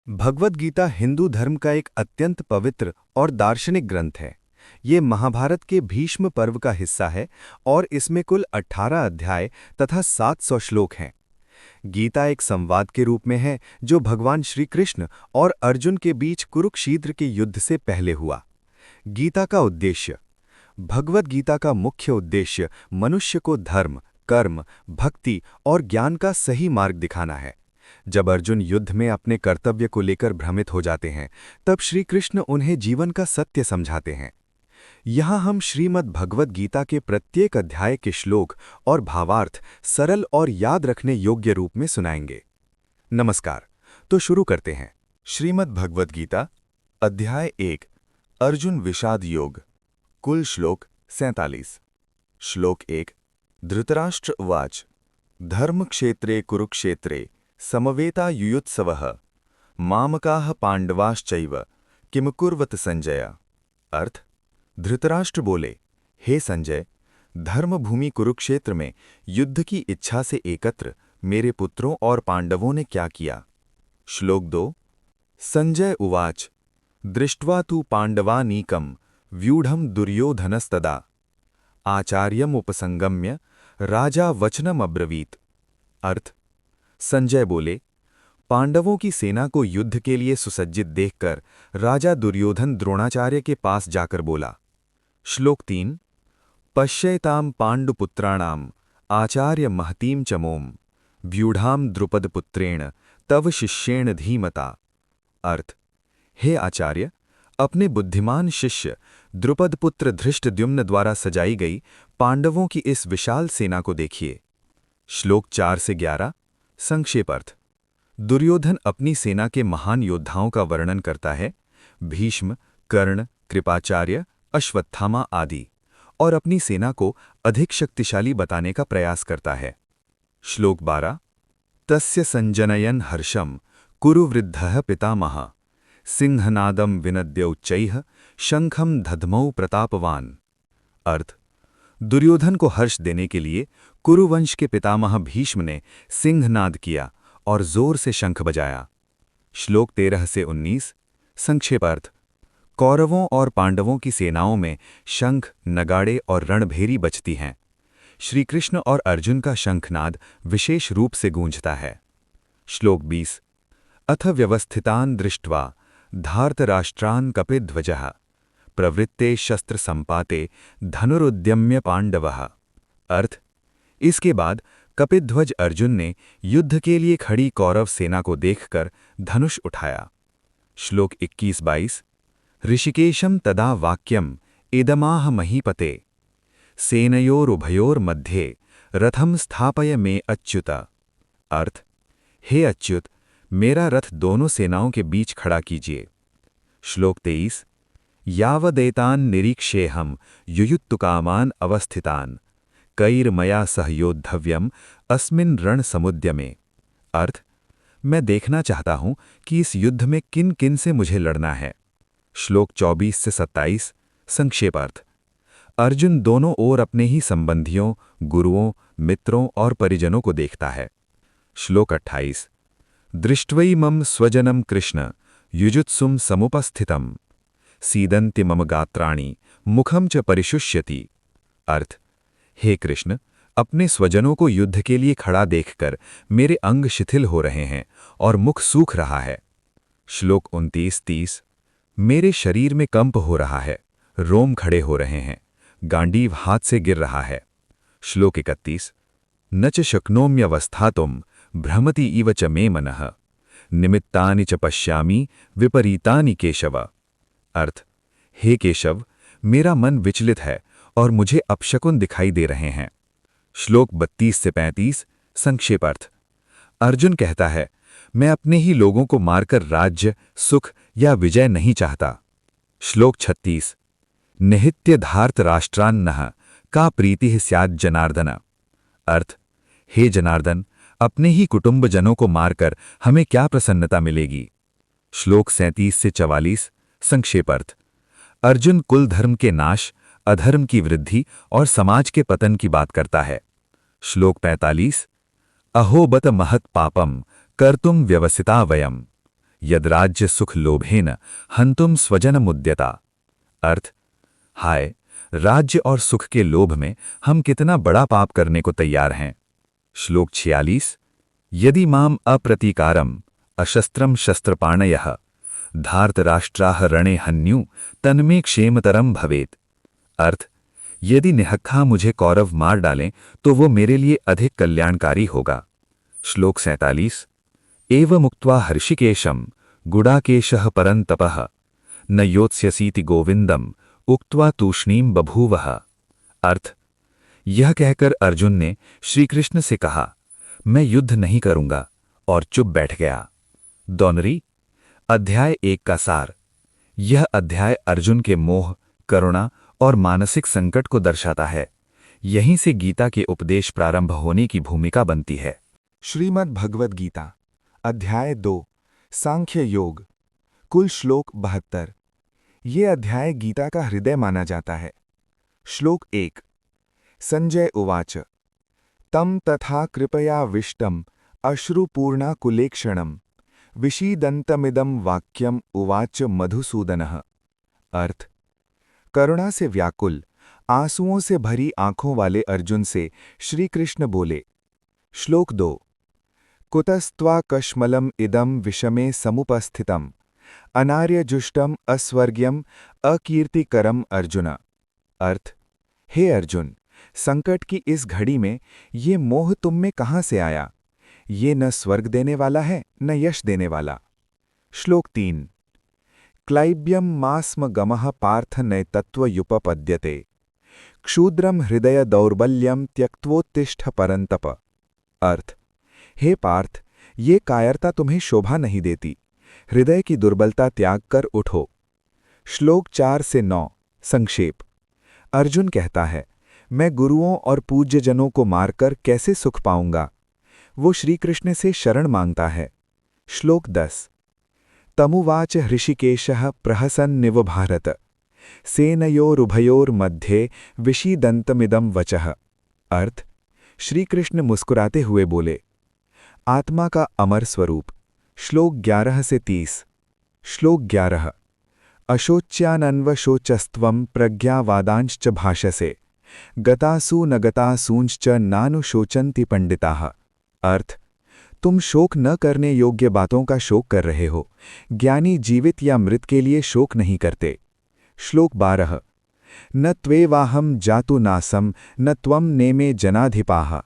भगवद गीता हिंदू धर्म का एक अत्यंत पवित्र और दार्शनिक ग्रंथ है। ये महाभारत के भीष्म पर्व का हिस्सा है और इसमें कुल 18 अध्याय तथा 700 श्लोक हैं। गीता एक संवाद के रूप में है जो भगवान श्री कृष्ण और अर्जुन के बीच कुरुक्षेत्र के युद्ध से पहले हुआ। गीता का उद्देश्य। भगवद गीता का मुख्य उद्देश्य मनुष्य को धर्म, कर्म, भक्ति और ज्ञान का सही मार्ग दिखाना है। जब अर्जुन युद्ध में अपने कर्तव्य को लेकर भ्रमित हो जाते हैं, तब श्री कृष्ण उन्हें जीवन का सत्य समझाते हैं। यहाँ हम श्रीमद् भगवद गीता के प्रत्येक अध्याय के श्लोक और भावार्थ सरल और याद रखने योग्य रूप में सुनाएंगे। नमस्कार, तो शुरू करते हैं। श्रीमद् भगवद गीता अध्याय 1 अर्जुन विषाद योग। कुल श्लोक 47। श्लोक 1। धृतराष्ट्र उवाच धर्मक्षेत्रे कुरुक्षेत्रे समवेता युयुत्सवः मामकाः पांडवाश्चैव किम कुर्वत संजय। अर्थ। धृतराष्ट्र बोले, हे संजय, धर्मभूमि कुरुक्षेत्र में युद्ध की इच्छा से एकत्र मेरे पुत्रों और पांडवों ने क्या किया। श्लोक 2। संजय उवाच दृष्ट्वा तु पांडवानीकं व्यूढ़ं दुर्योधनस्तदा आचार्यमुपसंगम्य राजा वचनमब्रवीत। अर्थ। संजय बोले, पांडवों की सेना को युद्ध के लिए सुसज्जित देखकर राजा दुर्योधन द्रोणाचार्य के पास जाकर बोला। श्लोक 3। पश्यैतां पांडुपुत्राणाम आचार्य महतीं चमोम व्यूढ़ाम द्रुपदपुत्रेण तव शिष्येण धीमता। अर्थ। हे आचार्य, अपने बुद्धिमान शिष्य द्रुपदपुत्र धृष्टद्युम्न द्वारा सजाई गई पांडवों की इस विशाल सेना को देखिए। श्लोक 4 से 11। संक्षेप अर्थ। दुर्योधन अपनी सेना के महान योद्धाओं का वर्णन करता है, भीष्म, कर्ण, कृपाचार्य, अश्वत्थामा आदि, और अपनी सेना को अधिक शक्तिशाली बताने का प्रयास करता है। श्लोक 12। तस्य संजनयन हर्षम कुरु वृद्धः पितामहः सिंहनादम विनद्योच्चैः शंखम दध्मौ प्रतापवान। अर्थ। दुर्योधन को हर्ष देने के लिए कुरुवंश के पितामह भीष्म ने सिंहनाद किया और जोर से शंख बजाया। श्लोक 13 से 19। संक्षेप अर्थ। कौरवों और पांडवों की सेनाओं में शंख, नगाड़े और रणभेरी बजती हैं। श्री कृष्ण और अर्जुन का शंखनाद विशेष रूप से गूंजता है। श्लोक 20। अथ व्यवस्थितान् दृष्ट्वा धार्तराष्ट्रान् कपिध्वजः प्रवृत्ते शस्त्र संपाते धनुरुद्यम्य पांडवः। अर्थ। इसके बाद कपिध्वज अर्जुन ने युद्ध के लिए खड़ी कौरव सेना को देखकर धनुष उठाया। श्लोक 21-22। ऋषिकेशम तदा वाक्यम इदमाह महीपते सेनयोरुभयोर्मध्ये रथम स्थापय मे अच्युत। अर्थ। हे अच्युत, मेरा रथ दोनों सेनाओं के बीच खड़ा कीजिए। श्लोक 23। यावदेतान् निरीक्षेऽहं युयुत्तुकामान् अवस्थितान् कैर्मया सह योद्धव्यम् अस्मिन् रणसमुद्यमे। अर्थ। मैं देखना चाहता हूं कि इस युद्ध में किन किन से मुझे लड़ना है। श्लोक 24 से 27। संक्षेप अर्थ। अर्जुन दोनों ओर अपने ही संबंधियों, गुरुओं, मित्रों और परिजनों को देखता है। श्लोक 28। दृष्ट्वैमं स्वजनं कृष्ण युजुत्सुं समुपस्थितम् सीदन्ति मम गात्राणि मुखम च परिशुष्यति। अर्थ। हे कृष्ण, अपने स्वजनों को युद्ध के लिए खड़ा देखकर मेरे अंग शिथिल हो रहे हैं और मुख सूख रहा है। श्लोक 29-30। मेरे शरीर में कंप हो रहा है, रोम खड़े हो रहे हैं, गांडीव हाथ से गिर रहा है। श्लोक 31। न च शक्नोम्यवस्थातुं भ्रमति इव च मे मनः निमित्तानि च पश्यामि विपरीतानि केशव। अर्थ। हे केशव, मेरा मन विचलित है और मुझे अपशकुन दिखाई दे रहे हैं। श्लोक 32 से 35। संक्षेप अर्थ। अर्जुन कहता है, मैं अपने ही लोगों को मारकर राज्य, सुख या विजय नहीं चाहता। श्लोक 36। निहित्य धार्त राष्ट्रान्नः का प्रीतिः स्यात् जनार्दन। अर्थ। हे जनार्दन, अपने ही कुटुंबजनों को मारकर हमें क्या प्रसन्नता मिलेगी। श्लोक 37 से 44। संक्षेप अर्थ। अर्जुन कुल धर्म के नाश, अधर्म की वृद्धि और समाज के पतन की बात करता है। श्लोक 45। अहो बत महत पापम कर्तुम व्यवसिता वयम यद्राज्य सुख लोभेन हंतुम स्वजन मुद्यता। अर्थ, हाय, राज्य और सुख के लोभ में हम कितना बड़ा पाप करने को तैयार हैं। श्लोक 46। यदि माम अप्रतीकारम अशस्त्रम शस्त्रपाणयः धार्तराष्ट्राः रणे हन्यु तन्मे क्षेमतरम भवेत। अर्थ, यदि निहक्खा मुझे कौरव मार डालें तो वो मेरे लिए अधिक कल्याणकारी होगा। श्लोक 47। एव मुक्त्वा हर्षिकेशम गुडाकेशः परंतपः न योत्स्यसीति गोविंदम उक्त्वा तूष्णीम बभूवः। अर्थ, यह कहकर अर्जुन ने श्री कृष्ण से कहा, मैं युद्ध नहीं करूंगा, और चुप बैठ गया। दौनरी, अध्याय 1 का सार। यह अध्याय अर्जुन के मोह, करुणा और मानसिक संकट को दर्शाता है। यहीं से गीता के उपदेश प्रारंभ होने की भूमिका बनती है। श्रीमद् भगवद गीता अध्याय 2 सांख्य योग। कुल श्लोक 72। ये अध्याय गीता का हृदय माना जाता है। श्लोक 1। संजय उवाच तम तथा कृपयाविष्टम अश्रुपूर्णाकुलेक्षणम विषीदन्तमिदं वाक्यम उवाच मधुसूदनः। अर्थ, करुणा से व्याकुल, आंसुओं से भरी आंखों वाले अर्जुन से श्री कृष्ण बोले। श्लोक 2। कुतस्त्वा कश्मलम इदं विषमे समुपस्थितम अनार्यजुष्टम अस्वर्ग्यम अकीर्तिकरम अर्जुन। अर्थ, हे अर्जुन, संकट की इस घड़ी में ये मोह तुम में कहाँ से आया? ये न स्वर्ग देने वाला है न यश देने वाला। श्लोक 3। क्लैब्यम मास्म गमः पार्थ नैतत्वयुपपद्यते क्षूद्रम हृदय दौर्बल्यम त्यक्त्वोत्तिष्ठ परंतप। अर्थ, हे पार्थ, ये कायरता तुम्हें शोभा नहीं देती। हृदय की दुर्बलता त्याग कर उठो। श्लोक 4 से 9 संक्षेप। अर्जुन कहता है, मैं गुरुओं और पूज्यजनों को मारकर कैसे सुख पाऊंगा? वो श्री कृष्ण से शरण मांगता है। श्लोक 10। तमुवाच हृषिकेशः प्रहसन्निव भारत सेनयोरुभयोर्मध्ये विषीदन्तमिदं वचः। अर्थ, श्री कृष्ण मुस्कुराते हुए बोले। आत्मा का अमर स्वरूप। श्लोक 11 से 30। श्लोक 11। अशोच्यानन्वशोचस्त्वं प्रज्ञावादांश्च भाषसे गतासु न गतासूंश्च नानुशोचन्ति पंडिताः। अर्थ, तुम शोक न करने योग्य बातों का शोक कर रहे हो। ज्ञानी जीवित या मृत के लिए शोक नहीं करते। श्लोक 12। न त्वेवाहं जातु नासं न त्वं नेमे जनाधिपाः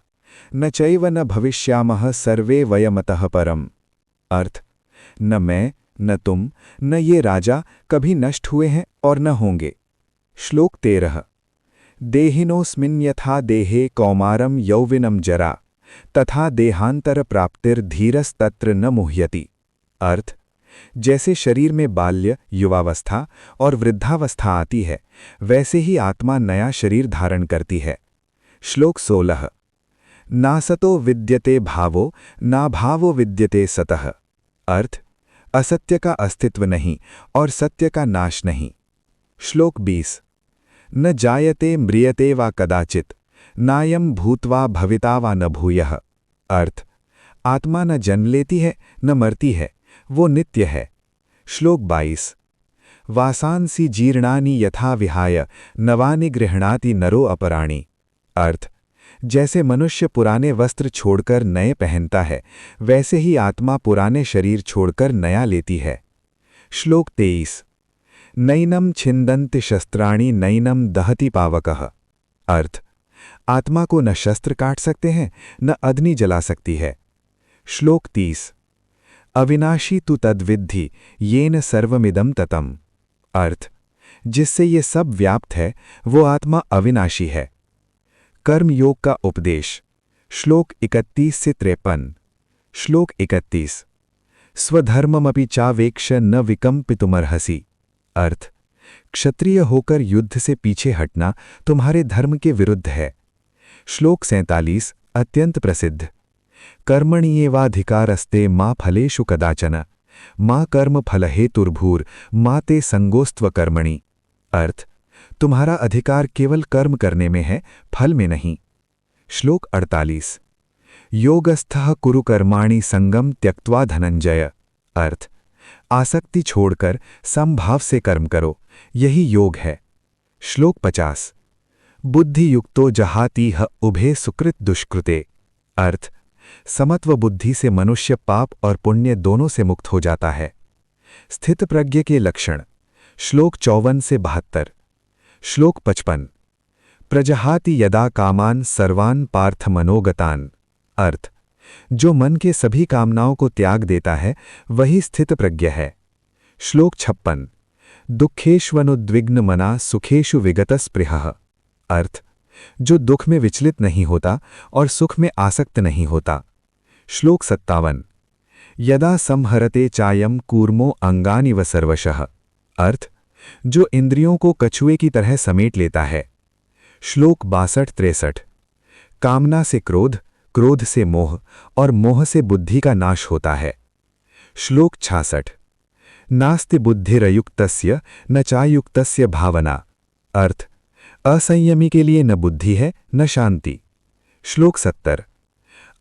न चैव न भविष्यामः सर्वे वयमतः परम्। अर्थ, न मैं, न तुम, न ये राजा कभी नष्ट हुए हैं और न होंगे। श्लोक 13। देहिनोऽस्मिन् यथा देहे कौमारं यौवनं जरा तथा देहांतर प्राप्तिर धीरस्तत्र न मुह्यति। अर्थ, जैसे शरीर में बाल्य, युवावस्था और वृद्धावस्था आती है, वैसे ही आत्मा नया शरीर धारण करती है। श्लोक 16। नासतो विद्यते भावो ना भावो विद्यते सतः। अर्थ, असत्य का अस्तित्व नहीं और सत्य का नाश नहीं। श्लोक 20। न जायते म्रियते वा कदाचित नायम भूत्वा भविता वा न भूयः। अर्थ, आत्मा न जन्म लेती है न मरती है, वो नित्य है। श्लोक 22। वासांसि जीर्णानि यथा विहाय नवानि गृह्णाति नरो अपराणि। अर्थ, जैसे मनुष्य पुराने वस्त्र छोड़कर नए पहनता है, वैसे ही आत्मा पुराने शरीर छोड़कर नया लेती है। श्लोक 23। नैनम छिन्दन्ति शस्त्राणि नैनम दहति पावकः। अर्थ, आत्मा को न शस्त्र काट सकते हैं न अग्नि जला सकती है। श्लोक 30। अविनाशी तु तद्विद्धि येन सर्वमिदं ततम्। अर्थ, जिससे ये सब व्याप्त है वो आत्मा अविनाशी है। कर्मयोग का उपदेश। श्लोक 31 से 53। श्लोक 31। स्वधर्ममपि चावेक्ष न विकम्पितुमर्हसि। अर्थ, क्षत्रिय होकर युद्ध से पीछे हटना तुम्हारे धर्म के विरुद्ध है। श्लोक 47 अत्यंत प्रसिद्ध। कर्मण्येवाधिकारस्ते मा फलेषु कदाचन मा कर्म फलहेतुर्भूर मा ते संगोस्त्व कर्मणि। अर्थ, तुम्हारा अधिकार केवल कर्म करने में है, फल में नहीं। श्लोक 48। योगस्थः कुरु कर्माणि संगम त्यक्त्वा धनंजय। अर्थ, आसक्ति छोड़कर समभाव से कर्म करो, यही योग है। श्लोक 50। बुद्धि युक्तो जहाति ह उभे सुकृत दुष्कृते। अर्थ, समत्व बुद्धि से मनुष्य पाप और पुण्य दोनों से मुक्त हो जाता है। स्थित प्रज्ञ के लक्षण। श्लोक 54 से 72। श्लोक 55। प्रजहाति यदा कामान सर्वान पार्थ मनोगतान। अर्थ, जो मन के सभी कामनाओं को त्याग देता है वही स्थित प्रज्ञ है। श्लोक 56। दुःखेष्वनुद्विग्न मना सुखेषु विगत स्पृहः। अर्थ, जो दुख में विचलित नहीं होता और सुख में आसक्त नहीं होता। श्लोक 57। यदा संहरते चायम कूर्मो अंगानि व सर्वशः। अर्थ, जो इंद्रियों को कछुए की तरह समेट लेता है। श्लोक 62-63। कामना से क्रोध, क्रोध से मोह और मोह से बुद्धि का नाश होता है। श्लोक 66। नास्ति बुद्धिरयुक्तस्य न चायुक्तस्य भावना। अर्थ, असंयमी के लिए न बुद्धि है न शांति। श्लोक 70।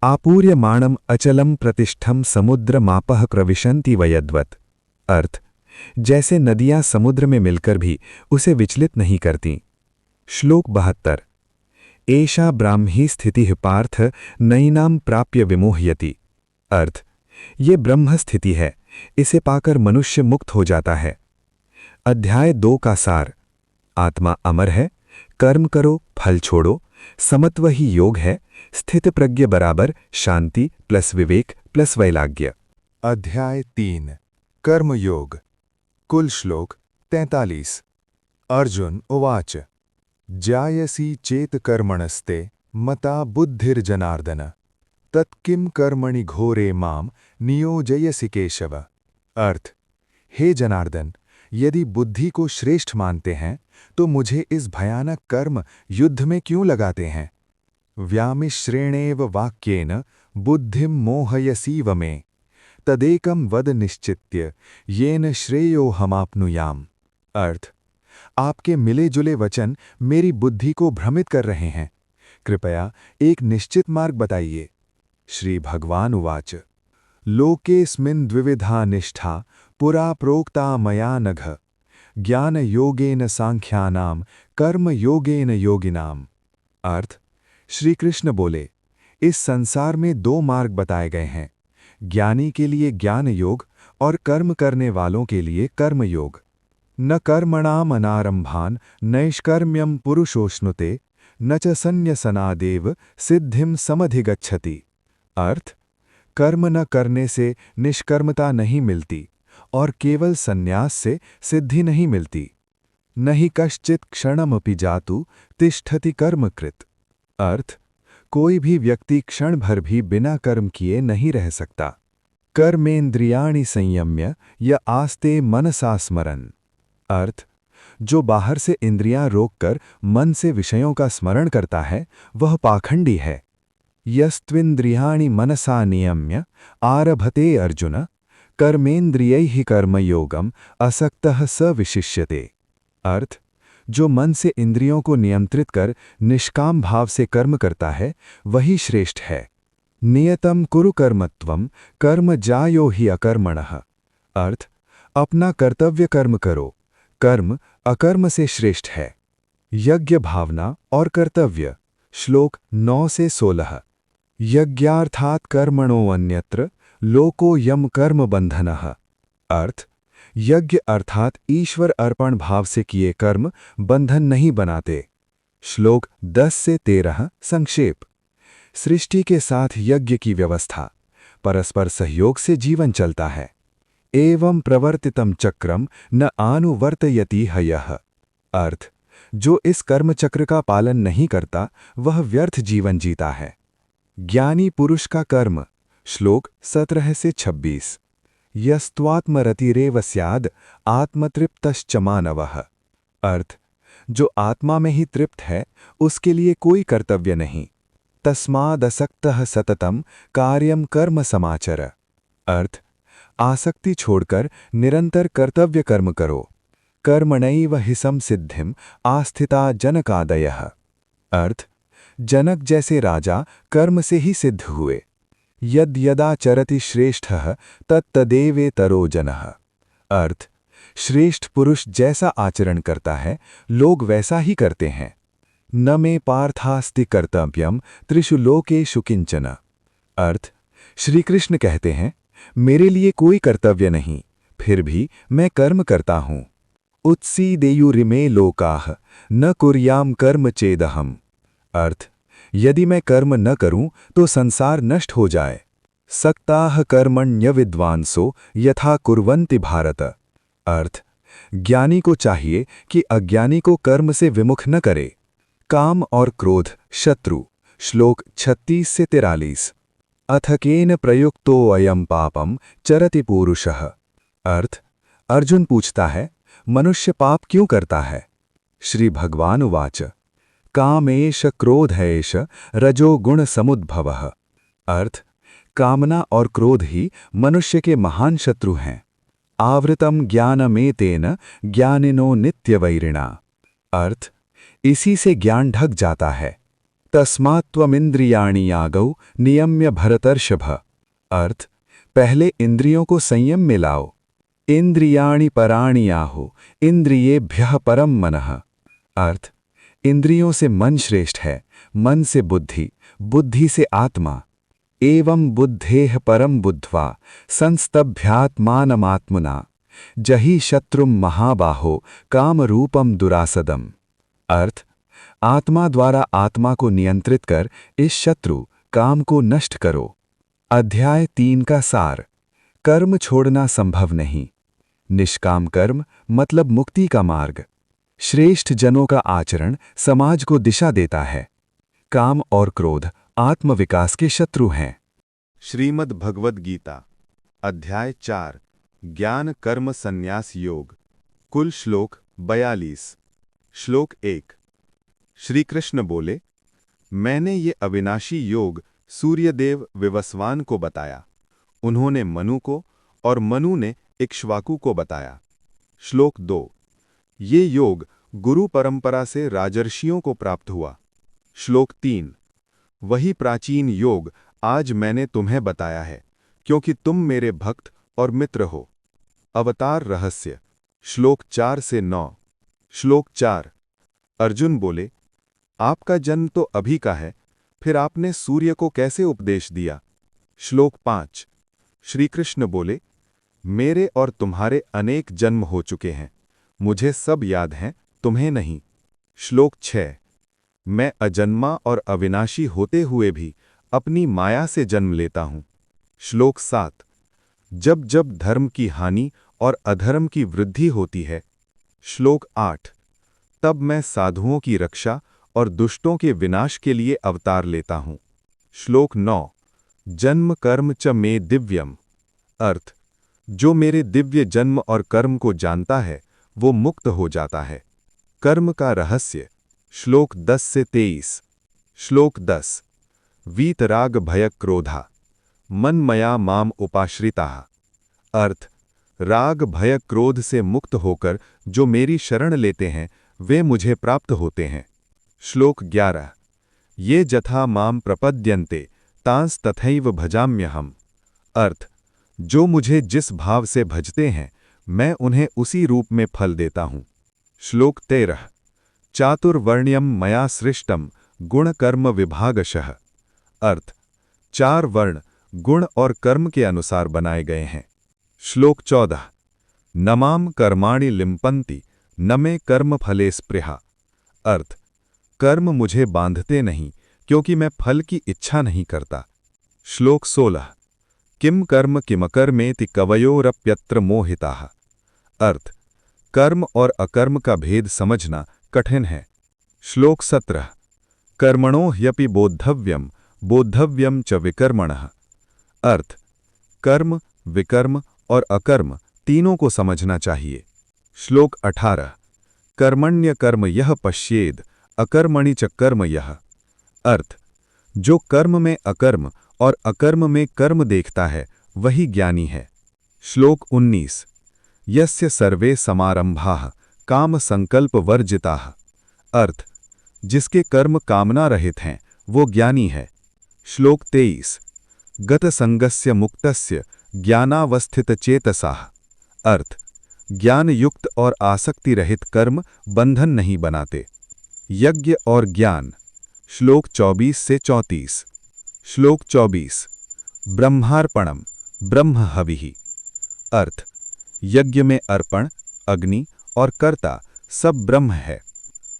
आपूर्यमाणम अचलम प्रतिष्ठम समुद्र मापः प्रविशन्ति वयद्वत्। अर्थ, जैसे नदियां समुद्र में मिलकर भी उसे विचलित नहीं करती। श्लोक 72। एषा ब्राह्मी स्थितिः पार्थ नैनाम प्राप्य विमोह्यति। अर्थ, ये ब्रह्म स्थिति है, इसे पाकर मनुष्य मुक्त हो जाता है। अध्याय 2 का सार। आत्मा अमर है, कर्म करो फल छोड़ो, समत्व ही योग है, स्थित प्रज्ञ बराबर शांति प्लस विवेक प्लस वैराग्य। अध्याय 3 कर्मयोग। कुल श्लोक 43। अर्जुन उवाच जायसी चेत कर्मणस्ते मता बुद्धिर्जनार्दन तत्किम कर्मणि घोरे माम नियोजयसि केशव। अर्थ, हे जनार्दन, यदि बुद्धि को श्रेष्ठ मानते हैं तो मुझे इस भयानक कर्म युद्ध में क्यों लगाते हैं। व्यामिश्रेणेव वाक्येन बुद्धिं मोहयसीव मे तदेकं वद निश्चित्य येन श्रेयोहमाप्नुयाम। अर्थ, आपके मिले जुले वचन मेरी बुद्धि को भ्रमित कर रहे हैं, कृपया एक निश्चित मार्ग बताइए। श्री भगवान उवाच लोकेऽस्मिन् द्विविधा निष्ठा पुरा प्रोक्ता मया नघ ज्ञान योगेन सांख्यानाम कर्म योगेन योगिनाम। अर्थ, श्री कृष्ण बोले, इस संसार में 2 मार्ग बताए गए हैं, ज्ञानी के लिए ज्ञान योग और कर्म करने वालों के लिए कर्म योग। न कर्मणाम अनारंभान नैष्कर्म्यम पुरुषोष्णुते न च संन्यसनादेव सिद्धिम समधिगच्छति। अर्थ, कर्म न करने से निष्कर्मता नहीं मिलती और केवल संन्यास से सिद्धि नहीं मिलती। न ही कश्चित् क्षणमपि जातु तिष्ठति कर्मकृत। अर्थ, कोई भी व्यक्ति क्षण भर भी बिना कर्म किए नहीं रह सकता। कर्मेन्द्रियाणि संयम्य य आस्ते मनसा स्मरन्। अर्थ, जो बाहर से इंद्रियां रोककर मन से विषयों का स्मरण करता है वह पाखंडी है। यस्त्विन्द्रियाणि मनसा नियम्य आरभते अर्जुन कर्मेन्द्रियैः कर्मयोगम असक्तः स विशिष्यते। अर्थ, जो मन से इंद्रियों को नियंत्रित कर निष्काम भाव से कर्म करता है वही श्रेष्ठ है। नियतम कुरु कर्मत्वम कर्म जायो हि अकर्मणः। अर्थ, अपना कर्तव्य कर्म करो, कर्म अकर्म से श्रेष्ठ है। यज्ञ भावना और कर्तव्य। श्लोक 9 से 16। यज्ञार्थात् कर्मणो अन्यत्र लोको यम कर्म बंधनः। अर्थ, यज्ञ अर्थात ईश्वर अर्पण भाव से किए कर्म बंधन नहीं बनाते। श्लोक 10 से 13 संक्षेप। सृष्टि के साथ यज्ञ की व्यवस्था, परस्पर सहयोग से जीवन चलता है। एवं प्रवर्तितम चक्रम न आनुवर्तयति हयः। अर्थ, जो इस कर्म चक्र का पालन नहीं करता वह व्यर्थ जीवन जीता है। ज्ञानी पुरुष का कर्म। श्लोक 17 से 26। यस्त्वात्मरतिरेव स्याद् आत्मतृप्तश्च मानवः। अर्थ, जो आत्मा में ही तृप्त है उसके लिए कोई कर्तव्य नहीं। तस्मादसक्तः सततम कार्यम कर्म समाचर। अर्थ, आसक्ति छोड़कर निरंतर कर्तव्य कर्म करो। कर्मणैव हि संसिद्धिम आस्थिता जनकादयः। अर्थ, जनक जैसे राजा कर्म से ही सिद्ध हुए। यद्यदा चरति श्रेष्ठः तत्तदेवेतरो जनः। अर्थ, श्रेष्ठ पुरुष जैसा आचरण करता है लोग वैसा ही करते हैं। न मे पार्थास्ति कर्तव्यम त्रिषु लोकेषु किंचन। अर्थ, श्री कृष्ण कहते हैं, मेरे लिए कोई कर्तव्य नहीं, फिर भी मैं कर्म करता हूं। उत्सीदेयुरिमे लोकाः न कुर्याम कर्म चेदहम। अर्थ, यदि मैं कर्म न करूं तो संसार नष्ट हो जाए। सक्ताः कर्मण्य विद्वांसो यथा कुर्वन्ति भारत। अर्थ, ज्ञानी को चाहिए कि अज्ञानी को कर्म से विमुख न करे। काम और क्रोध शत्रु। श्लोक 36 से 43। अथ केन प्रयुक्तो अयम पापम चरति पूरुषः। अर्थ, अर्जुन पूछता है, मनुष्य पाप क्यों करता है? श्री भगवान उवाच, कामेश क्रोधेश रजोगुण समुद्भवः। अर्थ, कामना और क्रोध ही मनुष्य के महान शत्रु हैं। आवृतम ज्ञानमेतेन ज्ञानिनो नित्यवैरिणा। अर्थ, इसी से ज्ञान ढक जाता है। तस्मात्त्वमिन्द्रियाणि आगौ नियम्य भरतर्षभ। अर्थ, पहले इंद्रियों को संयम में लाओ। इंद्रियाणि पराणि आहो इंद्रियेभ्यः परम मनः। अर्थ, इंद्रियों से मन श्रेष्ठ है, मन से बुद्धि, बुद्धि से आत्मा। एवं बुद्धेः परम बुद्ध्वा संस्तभ्यात्मानमात्मना जहि शत्रुम महाबाहो कामरूपम दुरासदम। अर्थ, आत्मा द्वारा आत्मा को नियंत्रित कर इस शत्रु काम को नष्ट करो। अध्याय 3 का सार। कर्म छोड़ना संभव नहीं। निष्काम कर्म मतलब मुक्ति का मार्ग। श्रेष्ठ जनों का आचरण समाज को दिशा देता है। काम और क्रोध आत्मविकास के शत्रु हैं। श्रीमद् भगवद गीता अध्याय 4 ज्ञान कर्म संन्यास योग। कुल श्लोक 42। श्लोक 1। श्री कृष्ण बोले, मैंने ये अविनाशी योग सूर्यदेव विवस्वान को बताया। उन्होंने मनु को और मनु ने इक्ष्वाकु को बताया। श्लोक 2। ये योग गुरु परंपरा से राजर्षियों को प्राप्त हुआ। श्लोक 3। वही प्राचीन योग आज मैंने तुम्हें बताया है, क्योंकि तुम मेरे भक्त और मित्र हो। अवतार रहस्य। श्लोक 4 से 9। श्लोक 4। अर्जुन बोले, आपका जन्म तो अभी का है, फिर आपने सूर्य को कैसे उपदेश दिया? श्लोक 5। श्री कृष्ण बोले, मेरे और तुम्हारे अनेक जन्म हो चुके हैं, मुझे सब याद हैं, तुम्हें नहीं। श्लोक 6। मैं अजन्मा और अविनाशी होते हुए भी अपनी माया से जन्म लेता हूं। श्लोक 7। जब जब धर्म की हानि और अधर्म की वृद्धि होती है। श्लोक 8। तब मैं साधुओं की रक्षा और दुष्टों के विनाश के लिए अवतार लेता हूं। श्लोक 9। जन्म कर्म च मे दिव्यम। अर्थ, जो मेरे दिव्य जन्म और कर्म को जानता है वो मुक्त हो जाता है। कर्म का रहस्य। श्लोक 10 से 23। श्लोक 10। वीतराग भय क्रोधा मनमया माम उपाश्रिताः। अर्थ, राग भय क्रोध से मुक्त होकर जो मेरी शरण लेते हैं वे मुझे प्राप्त होते हैं। श्लोक 11। ये जथा माम प्रपद्यन्ते तांस तथैव भजाम्यहम्। अर्थ, जो मुझे जिस भाव से भजते हैं मैं उन्हें उसी रूप में फल देता हूं। श्लोक 13। चातुर्वर्ण्यम मया सृष्टम गुण कर्म विभागशः। अर्थ, 4 वर्ण गुण और कर्म के अनुसार बनाए गए हैं। श्लोक 14। न माम कर्माणि लिम्पन्ति न मे कर्म फले स्पृहा। अर्थ, कर्म मुझे बांधते नहीं क्योंकि मैं फल की इच्छा नहीं करता। श्लोक 16। किम कर्म किमकर्मेति कवयोरप्यत्र मोहिताः। अर्थ, कर्म और अकर्म का भेद समझना कठिन है। श्लोक 17। कर्मणो ह्यपि बोद्धव्यम बोद्धव्यम च विकर्मणः। अर्थ, कर्म विकर्म और अकर्म तीनों को समझना चाहिए। श्लोक 18। कर्मण्य कर्म यह पश्येद अकर्मणि च कर्म यह। अर्थ, जो कर्म में अकर्म और अकर्म में कर्म देखता है वही ज्ञानी है। श्लोक 19। यस्य सर्वे समारंभाः काम संकल्प वर्जिताः। अर्थ, जिसके कर्म कामना रहित हैं वो ज्ञानी है। श्लोक 23। गत संगस्य मुक्तस्य ज्ञानावस्थित चेतसाः। अर्थ, ज्ञान युक्त और आसक्ति रहित कर्म बंधन नहीं बनाते। यज्ञ और ज्ञान। श्लोक 24 से 34। श्लोक 24। ब्रह्मार्पणम ब्रह्म हविः। अर्थ, यज्ञ में अर्पण, अग्नि और कर्ता सब ब्रह्म है।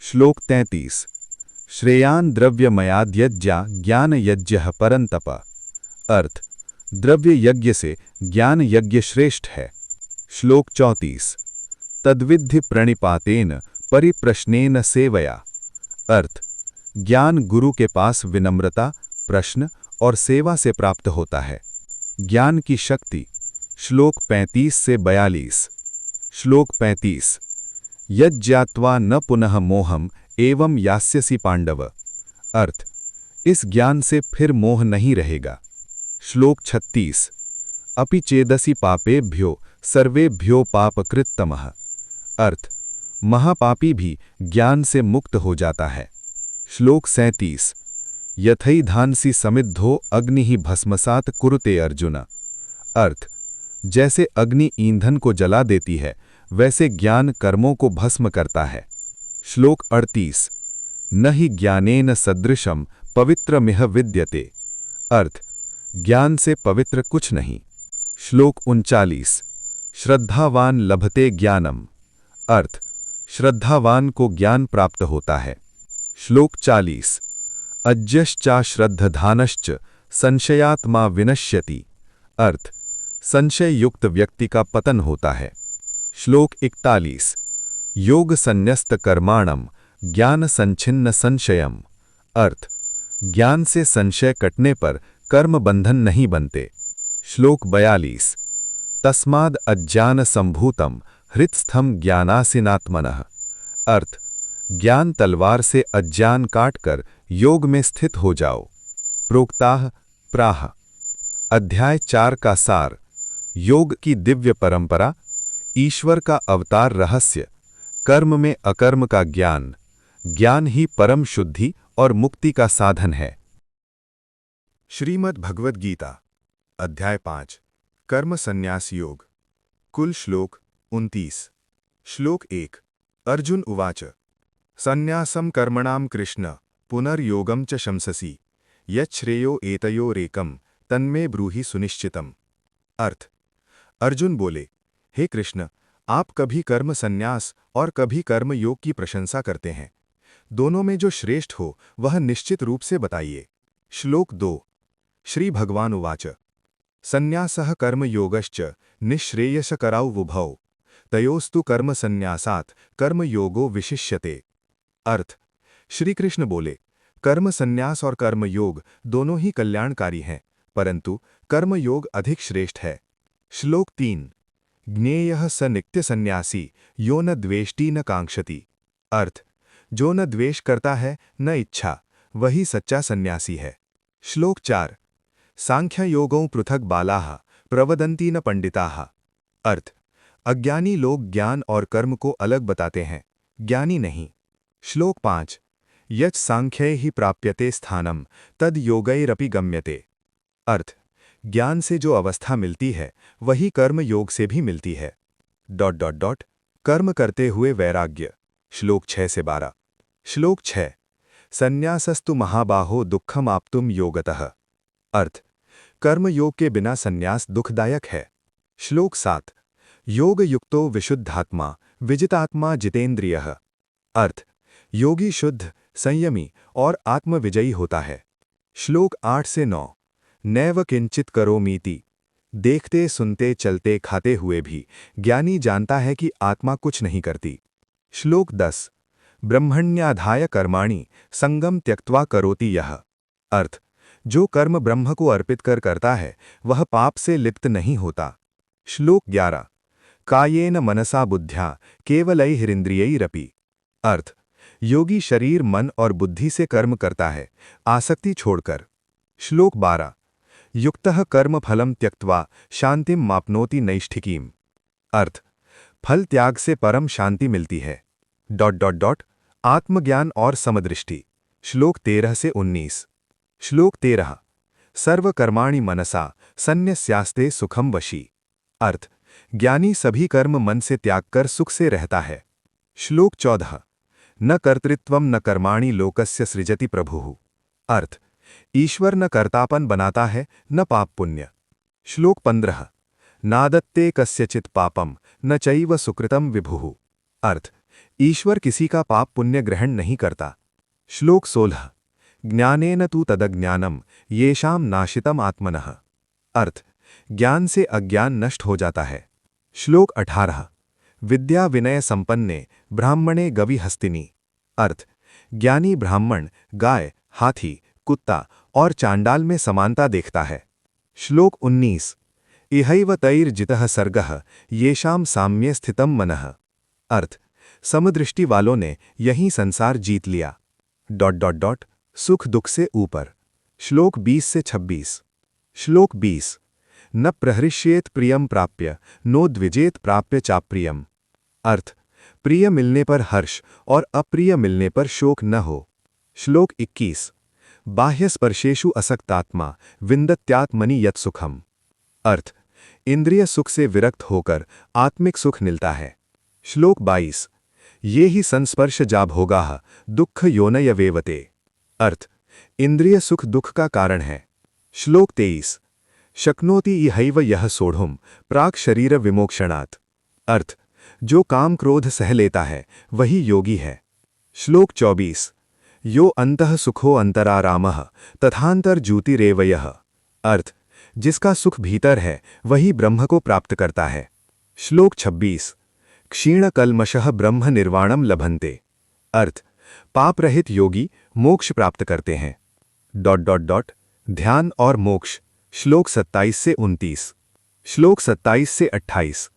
श्लोक 33। श्रेयान द्रव्यमयाद्यज्ञा ज्ञान यज्ञः परंतप। अर्थ, द्रव्य यज्ञ से ज्ञान यज्ञ श्रेष्ठ है। श्लोक 34। तद्विद्धि प्रणिपातेन परिप्रश्नेन सेवया। अर्थ, ज्ञान गुरु के पास विनम्रता, प्रश्न और सेवा से प्राप्त होता है। ज्ञान की शक्ति। श्लोक 35 से 42। श्लोक 35। यज्ञात्वा न पुनः मोहम एवं यास्यसि पांडव। अर्थ, इस ज्ञान से फिर मोह नहीं रहेगा। श्लोक 36। अपि चेदसि पापेभ्यो सर्वेभ्यो पापकृत्तमः। अर्थ, महापापी भी ज्ञान से मुक्त हो जाता है। श्लोक 37। यथैधांसि समिद्धो अग्नि भस्मसात कुरुते अर्जुन। अर्थ, जैसे अग्नि ईंधन को जला देती है, वैसे ज्ञान कर्मों को भस्म करता है। श्लोक 38। न हि ज्ञानेन सदृशम पवित्रमिह विद्यते। अर्थ, ज्ञान से पवित्र कुछ नहीं। श्लोक 39। श्रद्धावान लभते ज्ञानम। अर्थ, श्रद्धावान को ज्ञान प्राप्त होता है। श्लोक 40। अज्ञश्चा श्रद्धधानश्च संशयात्मा विनश्यति। अर्थ, संशय युक्त व्यक्ति का पतन होता है। श्लोक 41। योग संन्यस्त कर्माणम ज्ञान संच्छिन्न संशयम। अर्थ, ज्ञान से संशय कटने पर कर्म बंधन नहीं बनते। श्लोक 42। तस्माद् अज्ञान संभूतम हृत्स्थम ज्ञानासीनात्मनः। अर्थ, ज्ञान तलवार से अज्ञान काटकर योग में स्थित हो जाओ। प्रोक्ताः प्राह। अध्याय 4 का सार। योग की दिव्य परंपरा, ईश्वर का अवतार रहस्य, कर्म में अकर्म का ज्ञान, ज्ञान ही परम शुद्धि और मुक्ति का साधन है। श्रीमद् भगवद गीता अध्याय 5 कर्म संन्यास योग। कुल श्लोक 29। श्लोक 1। अर्जुन उवाच संन्यासं कर्मणां कृष्ण पुनर्योगं च शंससि यच्छ्रेयो एतयोरेकं तन्मे ब्रूहि सुनिश्चितम्। अर्थ, अर्जुन बोले, हे कृष्ण, आप कभी कर्म संन्यास और कभी कर्म योग की प्रशंसा करते हैं। दोनों में जो श्रेष्ठ हो वह निश्चित रूप से बताइए। श्लोक 2। श्री भगवान उवाच संन्यासः कर्मयोगश्च निःश्रेयसकरौ वुभौ तयोस्तु कर्म संन्यासात् कर्मयोगो विशिष्यते। अर्थ, श्री कृष्ण बोले, कर्म संन्यास और कर्मयोग दोनों ही कल्याणकारी हैं, परंतु कर्मयोग अधिक श्रेष्ठ है। श्लोक 3। ज्ञेयः स नित्य सन्यासी यो न द्वेष्टि न कांक्षति। अर्थ, जो न द्वेष करता है न इच्छा, वही सच्चा सन्यासी है। श्लोक 4। सांख्ययोगों पृथक बालाः प्रवदन्ति न पंडिताः। अर्थ, अज्ञानी लोग ज्ञान और कर्म को अलग बताते हैं, ज्ञानी नहीं। श्लोक 5। यच् सांख्यै ही प्राप्यते स्थानम तद योगैरपि गम्यते। अर्थ, ज्ञान से जो अवस्था मिलती है वही कर्म योग से भी मिलती है। ... कर्म करते हुए वैराग्य। श्लोक 6 से 12। श्लोक 6। संन्यासस्तु महाबाहो दुःखम आप्तुम योगतः। अर्थ, कर्म योग के बिना संन्यास दुखदायक है। श्लोक 7। योग युक्तो विशुद्धात्मा विजितात्मा जितेंद्रियः। अर्थ, योगी शुद्ध, संयमी और आत्मविजयी होता है। श्लोक 8 से 9। नैव किंचित करोमीति। देखते सुनते चलते खाते हुए भी ज्ञानी जानता है कि आत्मा कुछ नहीं करती। श्लोक 10। ब्रह्मण्याधाय कर्माणि संगम त्यक्त्वा करोति यः। अर्थ, जो कर्म ब्रह्म को अर्पित कर करता है वह पाप से लिप्त नहीं होता। श्लोक 11। कायेन मनसा बुद्ध्या केवलैरिंद्रियैरपि। अर्थ, योगी शरीर, मन और बुद्धि से कर्म करता है, आसक्ति छोड़कर। श्लोक 12। युक्तः कर्म फलम त्यक्त्वा शांतिम माप्नोति नैष्ठिकीम। अर्थ, फल त्याग से परम शांति मिलती है। ... आत्मज्ञान और समदृष्टि। श्लोक 13 से 19। श्लोक 13। सर्वकर्माणि मनसा सन्न्यस्यास्ते सुखम वशी। अर्थ, ज्ञानी सभी कर्म मन से त्याग कर सुख से रहता है। श्लोक 14। न कर्तृत्वम न कर्माणि लोकस्य सृजति प्रभुः। अर्थ, ईश्वर न कर्तापन बनाता है न पाप पुण्य। श्लोक 15। नादत्ते कस्यचित् पापम न चैव सुकृतम विभुः। अर्थ, ईश्वर किसी का पाप पुण्य ग्रहण नहीं करता। श्लोक 16। ज्ञानेन तु तदज्ञानम येषां नाशितम आत्मनः। अर्थ, ज्ञान से अज्ञान नष्ट हो जाता है। श्लोक 18। विद्या विनय संपन्ने ब्राह्मणे गवि हस्तिनी। अर्थ, ज्ञानी ब्राह्मण गाय, हाथी, कुत्ता और चांडाल में समानता देखता है। श्लोक 19। इहैव तैर्जितः सर्गः येषां साम्ये स्थितं मनः। अर्थ, समदृष्टि वालों ने यही संसार जीत लिया। ... सुख दुख से ऊपर। श्लोक 20 से 26। श्लोक 20। न प्रहृष्येत प्रियम प्राप्य नो द्विजेत प्राप्य चाप्रियम। अर्थ, प्रिय मिलने पर हर्ष और अप्रिय मिलने पर शोक न हो। श्लोक 21। बाह्य स्पर्शेषु असक्तात्मा विन्दत्यात्मनि यत् सुखम। अर्थ, इंद्रिय सुख से विरक्त होकर आत्मिक सुख मिलता है। श्लोक 22। ये ही संस्पर्श जा भोगाः दुःख योनय वेवते। अर्थ, इंद्रिय सुख दुख का कारण है। श्लोक 23। शक्नोति इहैव यः सोढुं प्राक् शरीर विमोक्षणात्। अर्थ, जो काम क्रोध सह लेता है वही योगी है। श्लोक 24। यो अंतः सुखो अंतरारामः तथांतर ज्योतिरेव यः। अर्थ, जिसका सुख भीतर है वही ब्रह्म को प्राप्त करता है। श्लोक 26। क्षीण कल्मषः ब्रह्म निर्वाणम लभन्ते। अर्थ, पाप रहित योगी मोक्ष प्राप्त करते हैं। ... ध्यान और मोक्ष। श्लोक 27 से 29। श्लोक 27 से 28।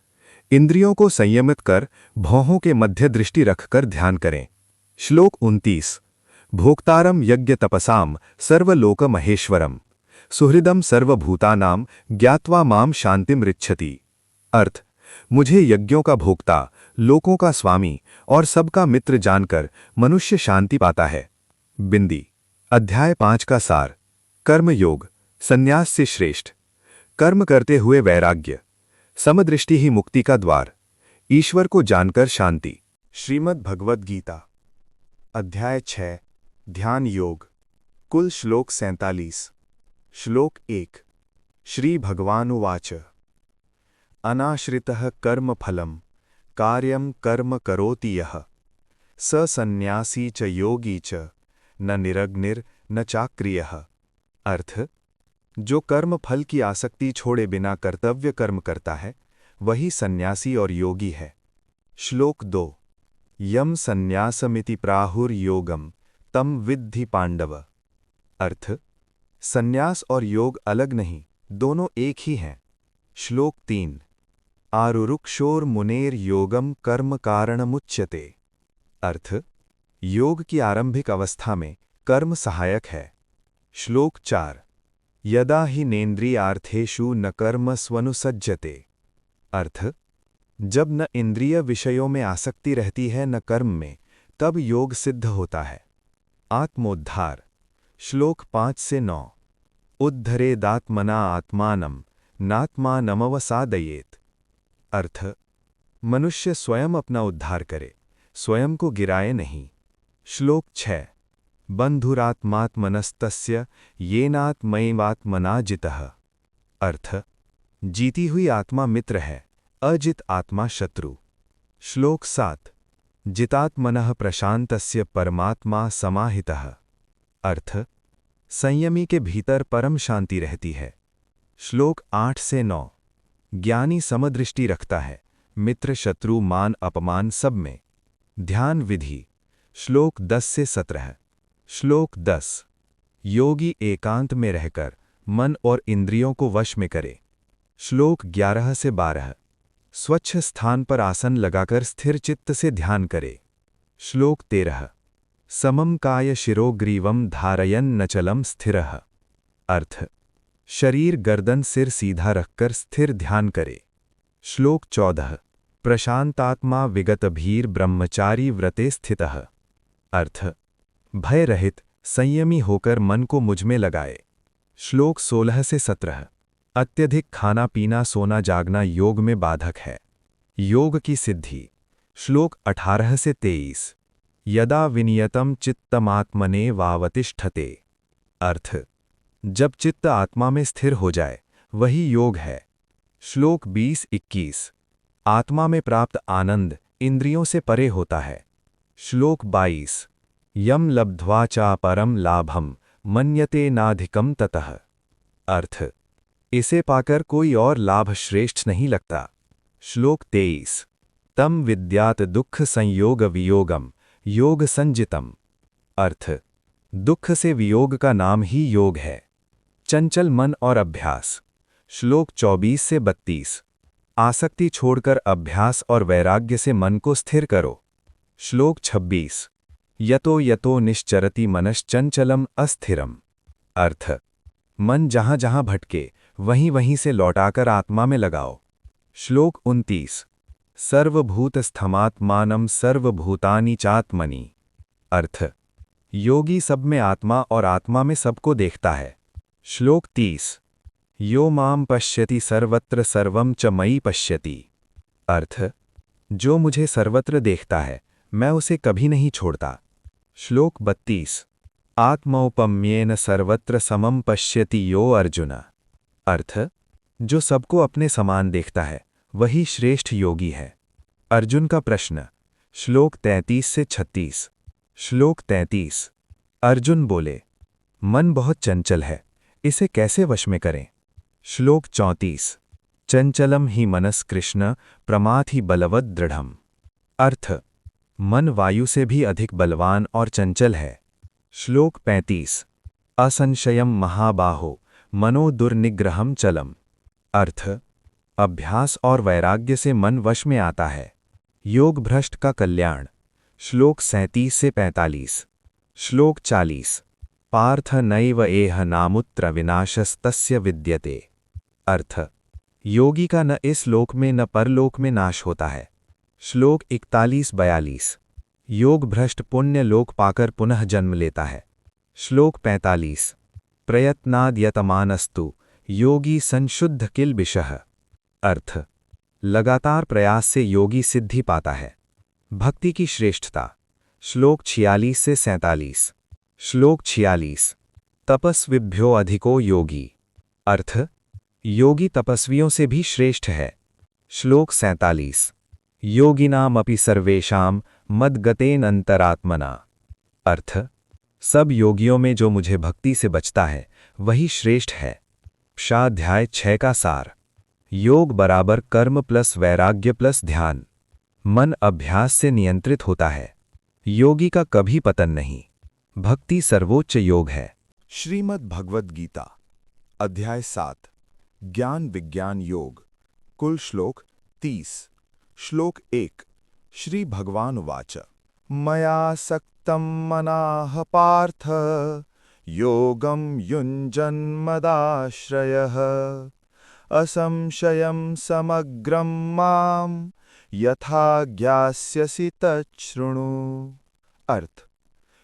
इंद्रियों को संयमित कर भौहों के मध्य दृष्टि रखकर ध्यान करें। श्लोक 29। भोक्तारम यज्ञ तपसाम सर्वलोक महेश्वरम सुहृदम सर्वभूतानाम ज्ञात्वा माम शांतिम ऋच्छति। अर्थ, मुझे यज्ञों का भोक्ता, लोकों का स्वामी और सबका मित्र जानकर मनुष्य शांति पाता है। बिंदी। अध्याय 5 का सार। कर्मयोग, संन्यास से श्रेष्ठ। कर्म करते हुए वैराग्य। समदृष्टि ही मुक्ति का द्वार। ईश्वर को जानकर शांति। श्रीमद् भगवद गीता अध्याय 6 ध्यान योग। कुल श्लोक 47। श्लोक 1। श्री भगवानुवाच अनाश्रितः कर्म फलम कार्यं कर्म करोति यः स सन्यासी च योगी च न निरग्निर न चाक्रियः। अर्थ, जो कर्म फल की आसक्ति छोड़े बिना कर्तव्य कर्म करता है वही सन्यासी और योगी है। श्लोक 2। यम सन्यासमिति प्राहुर्योगम तम विद्धि पांडव। अर्थ, सन्यास और योग अलग नहीं, दोनों एक ही हैं। श्लोक 3। आरुरुक्षोर मुनेर योगम कर्म कारणमुच्यते। अर्थ, योग की आरंभिक अवस्था में कर्म सहायक है। श्लोक 4। यदा हि नेन्द्रियार्थेषु न कर्म स्वनुसज्जते। अर्थ, जब न इंद्रिय विषयों में आसक्ति रहती है न कर्म में, तब योग सिद्ध होता है। आत्मोद्धार। श्लोक 5 से 9। उद्धरेदात्मना आत्मानं नात्मानमवसादयेत्। अर्थ, मनुष्य स्वयं अपना उद्धार करे, स्वयं को गिराए नहीं। श्लोक 6। बंधुरात्मात्मनस्तस्य येनात्मैवात्मना जितः। अर्थ, जीती हुई आत्मा मित्र है, अजित आत्मा शत्रु। श्लोक 7। जितात्मनः प्रशांतस्य परमात्मा समाहितः। अर्थ, संयमी के भीतर परम शांति रहती है। श्लोक 8 से 9। ज्ञानी समदृष्टि रखता है, मित्र शत्रु मान अपमान सब में। ध्यान विधि। श्लोक 10 से 17। श्लोक 10। योगी एकांत में रहकर मन और इंद्रियों को वश में करे। श्लोक 11 से 12। स्वच्छ स्थान पर आसन लगाकर स्थिर चित्त से ध्यान करे। श्लोक 13। समम काय शिरोग्रीवम धारयन् नचलम स्थिरः। अर्थ, शरीर गर्दन सिर सीधा रखकर स्थिर ध्यान करे। श्लोक 14। प्रशांतात्मा विगतभीर ब्रह्मचारी व्रते स्थितः। अर्थ, भय रहित संयमी होकर मन को मुझ में लगाए। श्लोक 16 से 17। अत्यधिक खाना पीना सोना जागना योग में बाधक है। योग की सिद्धि। श्लोक 18 से 23। यदा विनियतम चित्तमात्मने वावतिष्ठते। अर्थ, जब चित्त आत्मा में स्थिर हो जाए वही योग है। श्लोक 20-21। आत्मा में प्राप्त आनंद इंद्रियों से परे होता है। श्लोक 22। यम लब्ध्वा चा परम लाभम मन्यते नाधिकम ततः। अर्थ, इसे पाकर कोई और लाभ श्रेष्ठ नहीं लगता। श्लोक 23। तम विद्यात दुख संयोग वियोगम योग संजितम। अर्थ, दुख से वियोग का नाम ही योग है। चंचल मन और अभ्यास। श्लोक 24 से 32। आसक्ति छोड़कर अभ्यास और वैराग्य से मन को स्थिर करो। श्लोक 26। यतो यतो निश्चरति मनश्चंचलम अस्थिरम। अर्थ, मन जहां जहां भटके वहीं वहीं से लौटाकर आत्मा में लगाओ। श्लोक 29। सर्वभूतस्थमात्मानं सर्वभूतानि चात्मनि। अर्थ, योगी सब में आत्मा और आत्मा में सबको देखता है। श्लोक 30। यो माम पश्यति सर्वत्र सर्वम च मयि पश्यति। अर्थ, जो मुझे सर्वत्र देखता है मैं उसे कभी नहीं छोड़ता। श्लोक 32। आत्मौपम्येन सर्वत्र समम पश्यति यो अर्जुन। अर्थ, जो सबको अपने समान देखता है वही श्रेष्ठ योगी है। अर्जुन का प्रश्न। श्लोक 33 से 36। श्लोक 33। अर्जुन बोले, मन बहुत चंचल है, इसे कैसे वश में करें? श्लोक 34। चंचलम ही मनस कृष्ण प्रमाथि बलवद दृढ़म। अर्थ, मन वायु से भी अधिक बलवान और चंचल है। श्लोक 35। असंशयम महाबाहो मनो दुर्निग्रहम चलम। अर्थ, अभ्यास और वैराग्य से मन वश में आता है। योग भ्रष्ट का कल्याण। श्लोक 37 से 45। श्लोक 40। पार्थ नैव एह नामुत्र विनाशस्तस्य विद्यते। अर्थ, योगी का न इस लोक में न परलोक में नाश होता है। श्लोक 41-42। योग भ्रष्ट पुण्य लोक पाकर पुनः जन्म लेता है। श्लोक 45। प्रयत्नाद्यतमानस्तु योगी संशुद्ध किल्बिषः। अर्थ, लगातार प्रयास से योगी सिद्धि पाता है। भक्ति की श्रेष्ठता। श्लोक 46 से 47। श्लोक 46। तपस्विभ्यो अधिको योगी। अर्थ, योगी तपस्वियों से भी श्रेष्ठ है। श्लोक 47। योगिनामपि सर्वेषां मद्गतेन अंतरात्मना। अर्थ, सब योगियों में जो मुझे भक्ति से बचता है वही श्रेष्ठ है। अध्याय 6 का सार। योग बराबर कर्म प्लस वैराग्य प्लस ध्यान। मन अभ्यास से नियंत्रित होता है। योगी का कभी पतन नहीं। भक्ति सर्वोच्च योग है। श्रीमद् भगवद गीता अध्याय 7 ज्ञान विज्ञान योग। कुल श्लोक 30। श्लोक 1। श्री भगवान उवाच मया सक्तं मनाः पार्थ योगं युञ्जन्मदाश्रयः असंशयं समग्रं मां यथा ज्ञास्यसि तच्छृणु। अर्थ,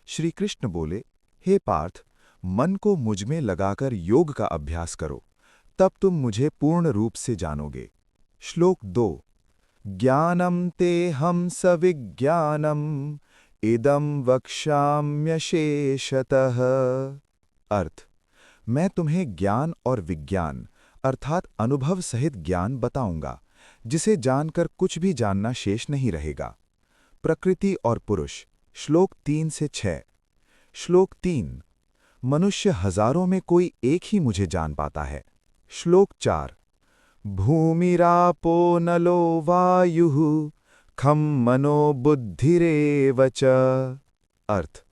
श्री कृष्ण बोले, हे पार्थ, मन को मुझ में लगाकर योग का अभ्यास करो, तब तुम मुझे पूर्ण रूप से जानोगे। श्लोक 2। ज्ञानं तेऽहं सविज्ञानम् इदं वक्ष्याम्यशेषतः। अर्थ, मैं तुम्हें ज्ञान और विज्ञान अर्थात अनुभव सहित ज्ञान बताऊंगा, जिसे जानकर कुछ भी जानना शेष नहीं रहेगा। प्रकृति और पुरुष। श्लोक 3 से 6। श्लोक 3। मनुष्य हजारों में कोई एक ही मुझे जान पाता है। श्लोक 4। भूमिरापो नलो वायुः खं मनो बुद्धिरेव च। अर्थ,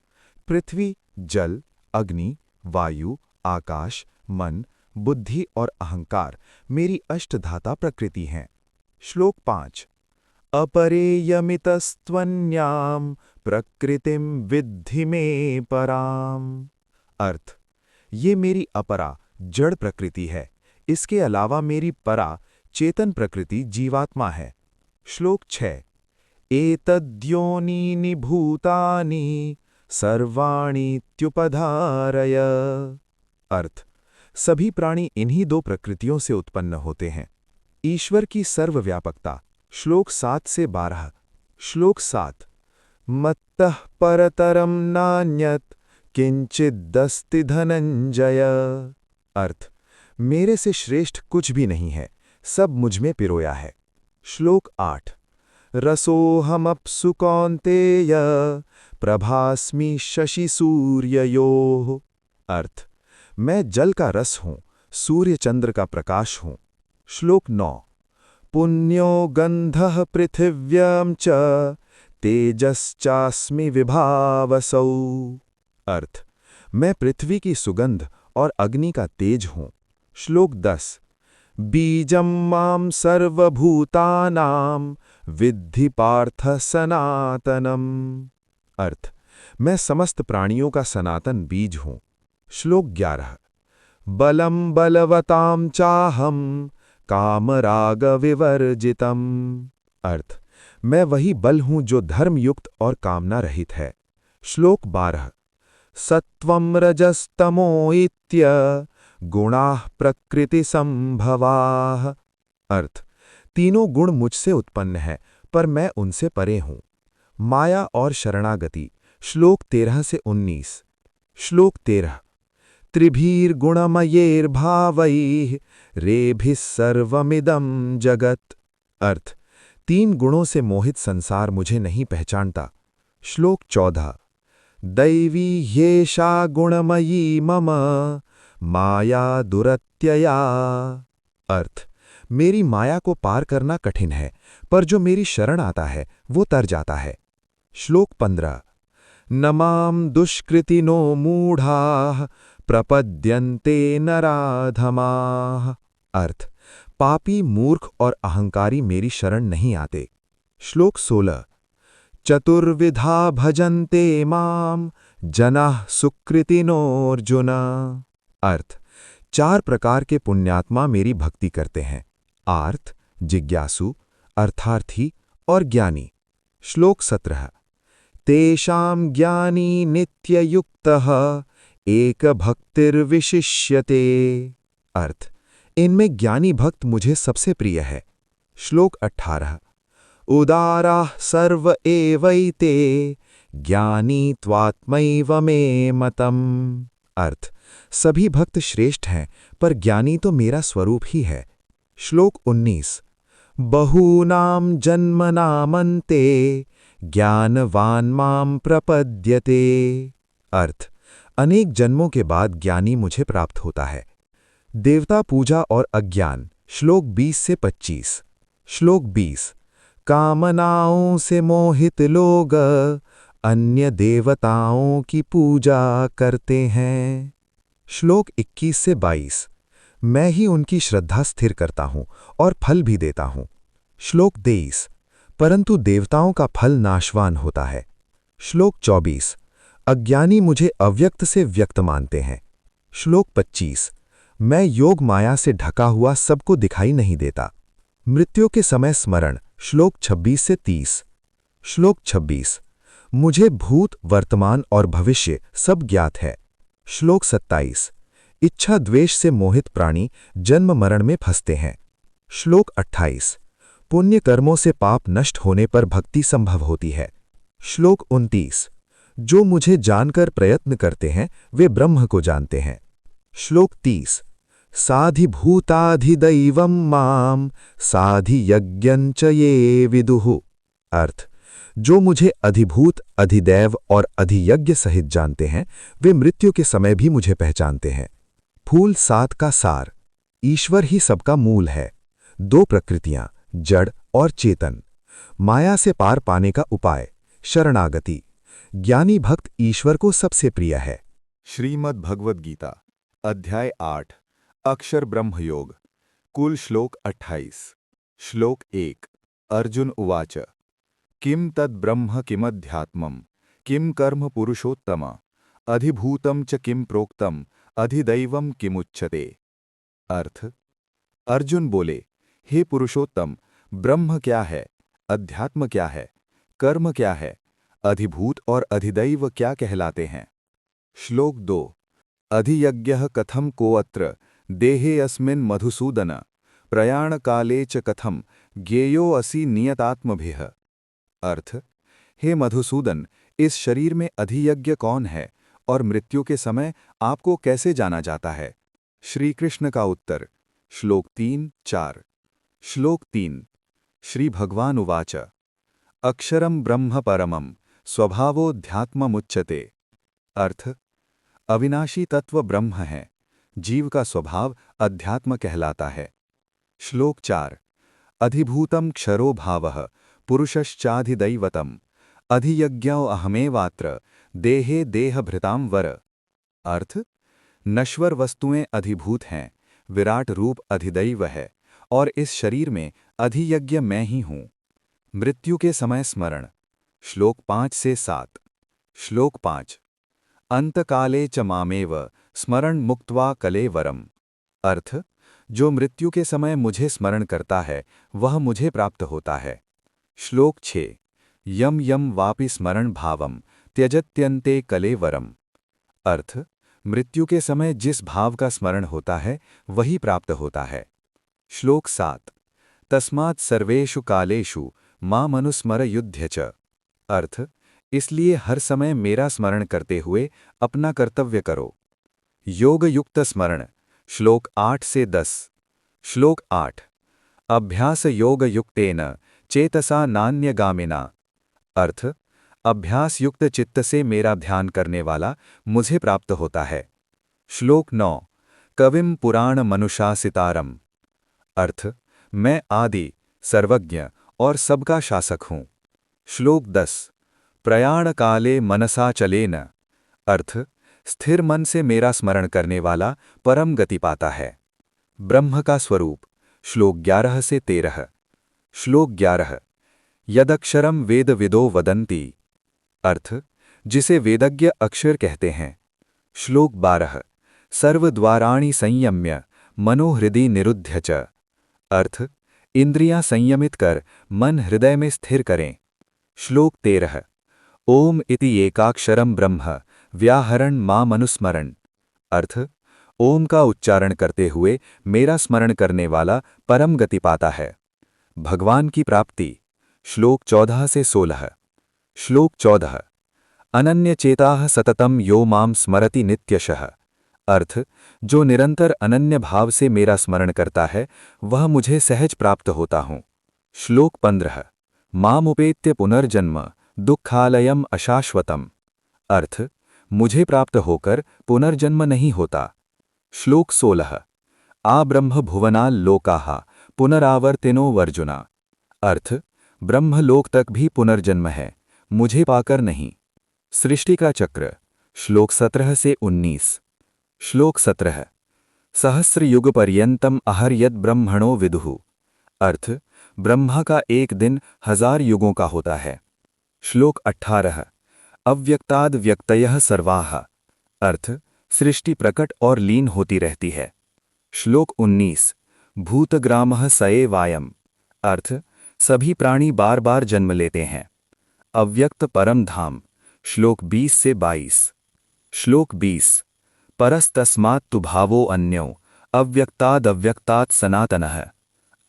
पृथ्वी, जल, अग्नि, वायु, आकाश, मन, बुद्धि और अहंकार मेरी अष्टधाता प्रकृति हैं। श्लोक 5। अपरेयमितस्त्वन्यां प्रकृतिं विद्धि मे पराम। अर्थ, ये मेरी अपरा जड़ प्रकृति है, इसके अलावा मेरी परा चेतन प्रकृति जीवात्मा है। श्लोक 6। एतद्योनीनि भूतानि सर्वाणीत्युपधारय। अर्थ, सभी प्राणी इन्हीं दो प्रकृतियों से उत्पन्न होते हैं। ईश्वर की सर्वव्यापकता। श्लोक 7 से 12। श्लोक 7। मत्तः परतरम नान्यत किंचिदस्ति धनंजय। अर्थ, मेरे से श्रेष्ठ कुछ भी नहीं है, सब मुझ में पिरोया है। श्लोक 8। रसोहमप्सु कौन्तेय प्रभास्मि शशि सूर्ययोः। अर्थ, मैं जल का रस हूँ, सूर्य चंद्र का प्रकाश हूँ। श्लोक 9। पुण्यो गंधः पृथिव्यां च तेजश्चास्मि विभावसौ। अर्थ, मैं पृथ्वी की सुगंध और अग्नि का तेज हूँ। श्लोक 10। बीजं मां सर्वभूतानां विद्धि पार्थ सनातनम। अर्थ, मैं समस्त प्राणियों का सनातन बीज हूँ। श्लोक 11। बलम बलवतां चाहम कामराग विवर्जितम। अर्थ, मैं वही बल हूँ जो धर्मयुक्त और कामना रहित है। श्लोक 12। सत्वं रजस्तमो इत्य गुणाः प्रकृति संभवाः। अर्थ, तीनों गुण मुझसे उत्पन्न है, पर मैं उनसे परे हूँ। माया और शरणागति। श्लोक 13 से 19। श्लोक 13। त्रिभिर्गुणमयैर्भावैः रेभिः सर्वमिदं जगत्। अर्थ, तीन गुणों से मोहित संसार मुझे नहीं पहचानता। श्लोक 14। दैवी ह्येषा गुणमयी मम माया दुरत्यया। अर्थ, मेरी माया को पार करना कठिन है, पर जो मेरी शरण आता है वो तर जाता है। श्लोक 15। न मां दुष्कृतिनो मूढ़ाः प्रपद्यन्ते नराधमाः। अर्थ, पापी मूर्ख और अहंकारी मेरी शरण नहीं आते। श्लोक 16। चतुर्विधा भजन्ते मां जनाः सुकृतिनोऽर्जुन। अर्थ, चार प्रकार के पुण्यात्मा मेरी भक्ति करते हैं: आर्त, जिज्ञासु, अर्थार्थी और ज्ञानी। श्लोक 17। तेषां ज्ञानी नित्ययुक्तः एकभक्तिर्विशिष्यते। अर्थ, इनमें ज्ञानी भक्त मुझे सबसे प्रिय है। श्लोक 18। उदाराः सर्व एवैते ज्ञानी त्वात्मैव मे मतम्। अर्थ, सभी भक्त श्रेष्ठ हैं, पर ज्ञानी तो मेरा स्वरूप ही है। श्लोक 19। बहूनां जन्मनामन्ते ज्ञानवान् मां प्रपद्यते। अर्थ, अनेक जन्मों के बाद ज्ञानी मुझे प्राप्त होता है। देवता पूजा और अज्ञान। श्लोक 20 से 25। श्लोक 20। कामनाओं से मोहित लोग अन्य देवताओं की पूजा करते हैं। श्लोक 21 से 22। मैं ही उनकी श्रद्धा स्थिर करता हूँ और फल भी देता हूँ। श्लोक 23। परंतु देवताओं का फल नाशवान होता है। श्लोक 24। अज्ञानी मुझे अव्यक्त से व्यक्त मानते हैं। श्लोक 25। मैं योग माया से ढका हुआ सबको दिखाई नहीं देता। मृत्यु के समय स्मरण। श्लोक 26 से 30। श्लोक 26। मुझे भूत, वर्तमान और भविष्य सब ज्ञात है। श्लोक 27। इच्छा द्वेष से मोहित प्राणी जन्म मरण में फंसते हैं। श्लोक 28। पुण्य कर्मों से पाप नष्ट होने पर भक्ति संभव होती है। श्लोक 29। जो मुझे जानकर प्रयत्न करते हैं वे ब्रह्म को जानते हैं। श्लोक 30। साधिभूताधिदैवं मां साधियज्ञञ्च ये विदुः। अर्थ, जो मुझे अधिभूत, अधिदैव और अधियज्ञ सहित जानते हैं वे मृत्यु के समय भी मुझे पहचानते हैं। फूल 7 का सार। ईश्वर ही सबका मूल है। दो प्रकृतियां, जड़ और चेतन। माया से पार पाने का उपाय, शरणागति। ज्ञानी भक्त ईश्वर को सबसे प्रिय है। श्रीमद् भगवद गीता अध्याय 8 अक्षर ब्रह्म योग। कुल श्लोक 28। श्लोक 1। अर्जुन उवाच किम तद् ब्रह्म किमध्यात्मम् किम कर्म पुरुषोत्तम अधिभूतं च किम प्रोक्तम अधिदैवं किमुच्यते। अर्थ, अर्जुन बोले, हे पुरुषोत्तम, ब्रह्म क्या है, अध्यात्म क्या है, कर्म क्या है, अधिभूत और अधिदैव क्या कहलाते हैं। श्लोक 2। अधियज्ञः कथम कोऽत्र देहे अस्मिन् मधुसूदन प्रयाणकाले च कथम ज्ञेयो असि नियतात्मभिः। अर्थ, हे मधुसूदन, इस शरीर में अधियज्ञ कौन है और मृत्यु के समय आपको कैसे जाना जाता है? श्री कृष्ण का उत्तर। श्लोक 3-4। श्लोक 3। श्री भगवान उवाच अक्षरम ब्रह्म परमम स्वभावोऽध्यात्ममुच्यते। अर्थ, अविनाशी तत्व ब्रह्म है, जीव का स्वभाव अध्यात्म कहलाता है। श्लोक 4। अधिभूतम क्षरो भावः पुरुषश्चाधिदैवतम अधियज्ञो अहमेवात्र देहे देहभृतां वर। अर्थ, नश्वर वस्तुएं अधिभूत हैं, विराट रूप अधिदैव है और इस शरीर में अधियज्ञ मैं ही हूं। मृत्यु के समय स्मरण। श्लोक 5-7। श्लोक 5। अंतकाले च मामेव स्मरण मुक्त्वा कलेवरम। अर्थ, जो मृत्यु के समय मुझे स्मरण करता है वह मुझे प्राप्त होता है। श्लोक 6। यम यम वापि स्मरण भावम त्यजत्यन्ते कलेवरम। अर्थ, मृत्यु के समय जिस भाव का स्मरण होता है वही प्राप्त होता है। श्लोक 7। तस्मात् सर्वेषु कालेषु मामनुस्मर युध्य च। अर्थ, इसलिए हर समय मेरा स्मरण करते हुए अपना कर्तव्य करो। योग युक्त स्मरण। श्लोक 8-10। श्लोक 8। अभ्यास योग युक्तेन चेतसा नान्यगामिना। अर्थ, अभ्यास युक्त चित्त से मेरा ध्यान करने वाला मुझे प्राप्त होता है। श्लोक 9। कविम पुराण मनुशासितारम। अर्थ, मैं आदि, सर्वज्ञ और सबका शासक हूँ। श्लोक 10। प्रयाण काले मनसा चलेन। अर्थ, स्थिर मन से मेरा स्मरण करने वाला परम गति पाता है। ब्रह्म का स्वरूप। श्लोक 11-13। श्लोक 11। यदक्षरम वेदविदो वदन्ति। अर्थ, जिसे वेदज्ञ अक्षर कहते हैं। श्लोक 12। सर्वद्वाराणि संयम्य मनोहृदि निरुध्य च। अर्थ, इंद्रियां संयमित कर मन हृदय में स्थिर करें। श्लोक 13। ओम इति एकाक्षरम ब्रह्म व्याहरण मामनुस्मरण। अर्थ, ओम का उच्चारण करते हुए मेरा स्मरण करने वाला परम गति पाता है। भगवान की प्राप्ति। श्लोक 14-16। श्लोक 14। अनन्यचेताः सततम यो माम स्मरति नित्यशः। अर्थ, जो निरंतर अनन्य भाव से मेरा स्मरण करता है वह मुझे सहज प्राप्त होता हूँ। श्लोक 15। मामुपेत्य पुनर्जन्म दुःखालयम अशाश्वतम। अर्थ, मुझे प्राप्त होकर पुनर्जन्म नहीं होता। श्लोक 16। आ ब्रह्म भुवनाल लोकाः पुनरावर्तिनो वर्जुना। अर्थ, ब्रह्मलोक तक भी पुनर्जन्म है, मुझे पाकर नहीं। सृष्टि का चक्र। श्लोक 17-19। श्लोक 17। सहस्रयुग पर्यंतम अहर्यद ब्रह्मणो विदुः। अर्थ, ब्रह्मा का एक दिन 1000 युगों का होता है। श्लोक 18। अव्यक्ताद् व्यक्तयः सर्वाः। अर्थ, सृष्टि प्रकट और लीन होती रहती है। श्लोक 19। भूतग्रामः स एवायम्। अर्थ, सभी प्राणी बार बार जन्म लेते हैं। अव्यक्त परम धाम। श्लोक 20-22। श्लोक 20। परस्तस्मात् तु भावो अन्यो अव्यक्तादव्यक्तात् सनातनः।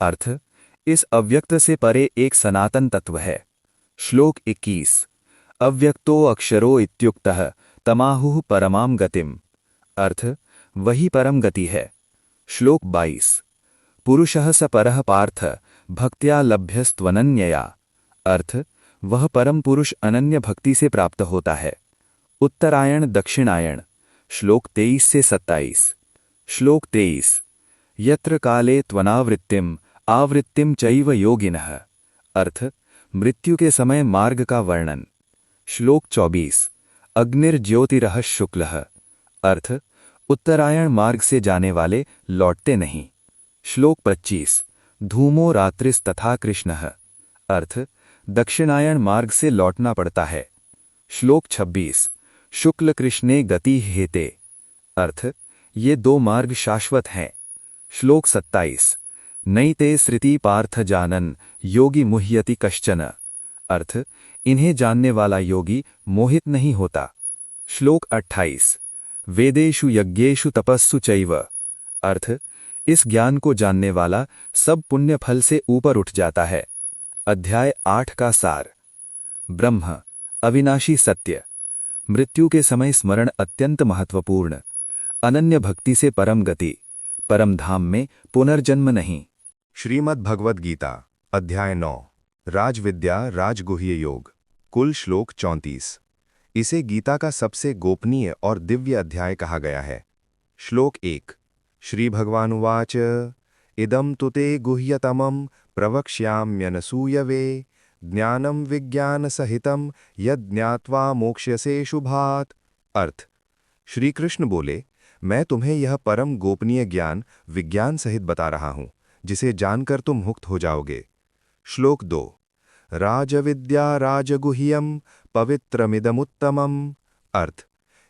अर्थ, इस अव्यक्त से परे एक सनातन तत्व है। श्लोक 21। अव्यक्तो अक्षरो इत्युक्तः तमाहुः परमां गतिम। अर्थ, वही परम गति है। श्लोक 22। पुरुषः स परः पार्थ भक्त्या लभ्यस्त्वनन्यया। अर्थ, वह परम पुरुष अनन्य भक्ति से प्राप्त होता है। उत्तरायण दक्षिणायण। श्लोक 23-27। श्लोक 23। यत्र काले त्वनावृत्तिम आवृत्तिम चैव योगिनः। अर्थ, मृत्यु के समय मार्ग का वर्णन। श्लोक 24। अग्निर्ज्योतिरः शुक्लः। अर्थ, उत्तरायण मार्ग से जाने वाले लौटते नहीं। श्लोक 25। धूमो रात्रिस्तथा कृष्णः। अर्थ, दक्षिणायन मार्ग से लौटना पड़ता है। श्लोक 26। शुक्ल कृष्णे गति हेते। अर्थ, ये दो मार्ग शाश्वत हैं। श्लोक 27। नैते सृति पार्थ जानन योगी मुह्यति कश्चन। अर्थ, इन्हें जानने वाला योगी मोहित नहीं होता। श्लोक 28। वेदेषु यज्ञेषु तपस्सु चैव। अर्थ, इस ज्ञान को जानने वाला सब पुण्य फल से ऊपर उठ जाता है। अध्याय 8 का सार। ब्रह्म, अविनाशी सत्य। मृत्यु के समय स्मरण अत्यंत महत्वपूर्ण। अनन्य भक्ति से परम गति, परम धाम में पुनर्जन्म नहीं। श्रीमद् भगवद गीता अध्याय 9 राजविद्या राजगुह्य योग। कुल श्लोक 34। इसे गीता का सबसे गोपनीय और दिव्य अध्याय कहा गया है। श्लोक 1। श्री भगवानुवाच इदं तुते गुह्यतमं प्रवक्ष्याम्यनसूयवे ज्ञानं विज्ञानसहितं यज्ञात्वा मोक्ष्यसे शुभात्। अर्थ, श्री कृष्ण बोले, मैं तुम्हें यह परम गोपनीय ज्ञान विज्ञान सहित बता रहा हूं, जिसे जानकर तुम मुक्त हो जाओगे। श्लोक 2। राजविद्या राजगुह्यम पवित्रमिदमुत्तमम्। अर्थ,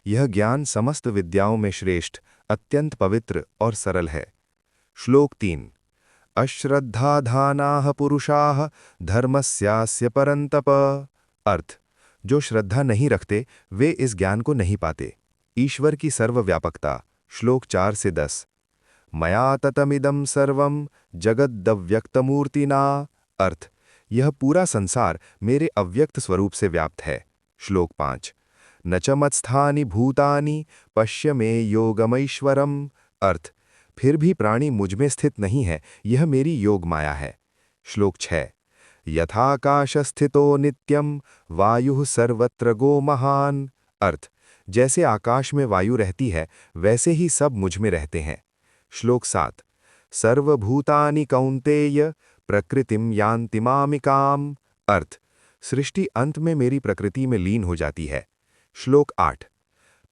यह ज्ञान समस्त विद्याओं में श्रेष्ठ, अत्यंत पवित्र और सरल है। श्लोक 3। अश्रद्धाधानाः पुरुषाः धर्मस्यास्य परन्तप। अर्थ, जो श्रद्धा नहीं रखते वे इस ज्ञान को नहीं पाते। ईश्वर की सर्वव्यापकता। श्लोक 4 से 10। मया ततमिदं सर्वं जगद्दव्यक्तमूर्तिना। अर्थ, यह पूरा संसार मेरे अव्यक्त स्वरूप से व्याप्त है। श्लोक 5। न च मत्स्थानि भूतानि पश्य मे योगमैश्वरम्। अर्थ, फिर भी प्राणी मुझमें स्थित नहीं है, यह मेरी योग माया है। श्लोक 6। यथाकाशस्थितो नित्यं वायुः सर्वत्र गो महान्। अर्थ, जैसे आकाश में वायु रहती है वैसे ही सब मुझमें रहते हैं। श्लोक 7। सर्वभूतानि कौन्तेय प्रकृतिं यान्ति मामिकाम्। अर्थ, सृष्टि अंत में मेरी प्रकृति में लीन हो जाती है। श्लोक 8।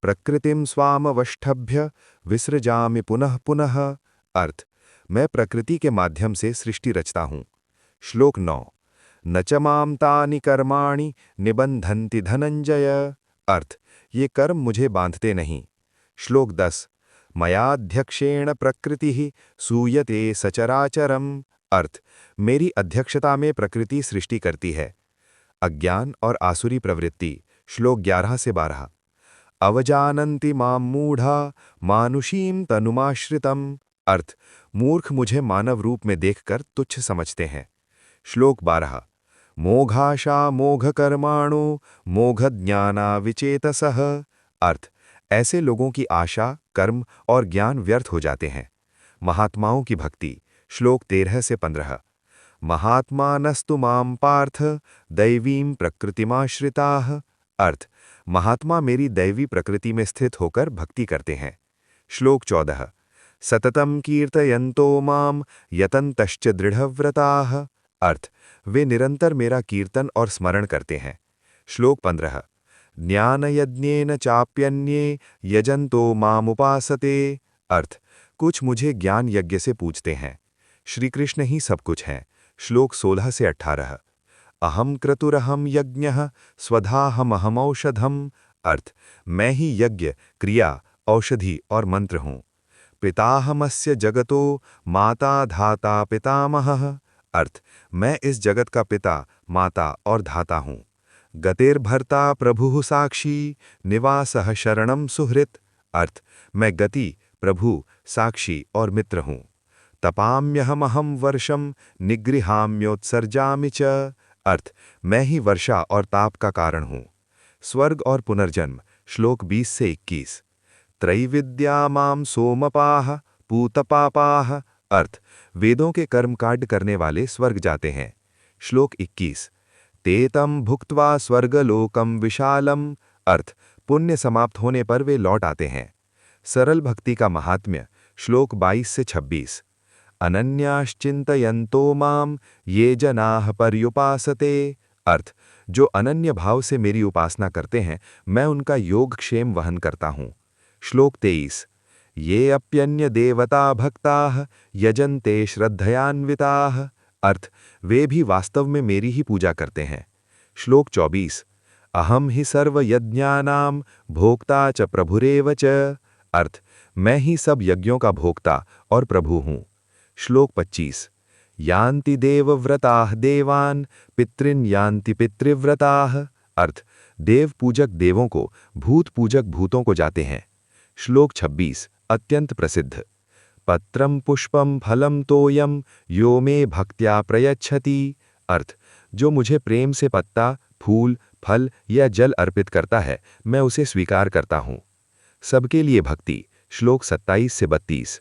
प्रकृतिं स्वामवष्टभ्य विसृजामि पुनः पुनः। अर्थ, मैं प्रकृति के माध्यम से सृष्टि रचता हूँ। श्लोक 9। न च मां तानि कर्माणि निबन्धन्ति धनंजय। अर्थ, ये कर्म मुझे बांधते नहीं। श्लोक 10। मयाध्यक्षेण प्रकृतिः सूयते सचराचरम्। अर्थ, मेरी अध्यक्षता में प्रकृति सृष्टि करती है। अज्ञान और आसुरी प्रवृत्ति। श्लोक 11 से 12। अवजानन्ति मां मूढ़ा मानुषीं तनुमाश्रितम्। अर्थ, मूर्ख मुझे मानव रूप में देखकर तुच्छ समझते हैं। श्लोक 12। मोघाशा मोघकर्माणो मोघज्ञाना विचेतसः। अर्थ, ऐसे लोगों की आशा, कर्म और ज्ञान व्यर्थ हो जाते हैं। महात्माओं की भक्ति। श्लोक 13 से 15। महात्मानस्तु मां पार्थ दैवीं प्रकृतिमाश्रिताः। अर्थ, महात्मा मेरी दैवी प्रकृति में स्थित होकर भक्ति करते हैं। श्लोक 14। सततं कीर्तयन्तो मां यतन्तश्च दृढ़व्रताः। अर्थ, वे निरंतर मेरा कीर्तन और स्मरण करते हैं। श्लोक 15। ज्ञानयज्ञेन चाप्यन्ये यजन्तो मामुपासते। अर्थ, कुछ मुझे ज्ञान यज्ञ से पूजते हैं। श्री कृष्ण ही सब कुछ हैं। श्लोक 16 से 18। अहम क्रतुरहम यज्ञः स्वधाहमहमौषधम्। अर्थ, मैं ही यज्ञ, क्रिया, औषधि और मंत्र हूँ। पिताहमस्य जगतो माता धाता पितामहः। अर्थ, मैं इस जगत का पिता, माता और धाता हूँ। गतिर्भर्ता प्रभुः साक्षी निवासः शरणं सुहृत्। अर्थ, मैं गति, प्रभु, साक्षी और मित्र हूँ। तपाम्यहमहं वर्षं निगृहाम्योत्सर्जामि च। अर्थ, मैं ही वर्षा और ताप का कारण हूँ। स्वर्ग और पुनर्जन्म। श्लोक 20 से 21। त्रैविद्या मां सोमपाः पूतपापाः। अर्थ, वेदों के कर्मकांड करने वाले स्वर्ग जाते हैं। श्लोक 21। तेतं भुक्त्वा स्वर्गलोकं विशालम्। अर्थ, पुण्य समाप्त होने पर वे लौट आते हैं। सरल भक्ति का महात्म्य। श्लोक 22 से 26। अनन्याश्चिन्तयन्तो मां ये जनाः पर्युपासते। अर्थ, जो अनन्य भाव से मेरी उपासना करते हैं मैं उनका योगक्षेम वहन करता हूँ। श्लोक 23। ये अप्यन्य देवता भक्ताः यजन्ते श्रद्धयान्विताः। अर्थ, वे भी वास्तव में मेरी ही पूजा करते हैं। श्लोक 24। अहम ही सर्वयज्ञानां भोक्ता च प्रभुरेव च। अर्थ, मैं ही सब यज्ञों का भोक्ता और प्रभु हूँ। श्लोक 25। यान्ति देवव्रताः देवान् पितॄन् यान्ति पितृव्रताः। अर्थ, देव पूजक देवों को, भूत पूजक भूतों को जाते हैं। श्लोक 26 अत्यंत प्रसिद्ध। पत्रम पुष्पम फलम तोयम यो मे भक्त्या प्रयच्छति। अर्थ, जो मुझे प्रेम से पत्ता, फूल, फल या जल अर्पित करता है, मैं उसे स्वीकार करता हूँ। सबके लिए भक्ति, श्लोक 27 से 32।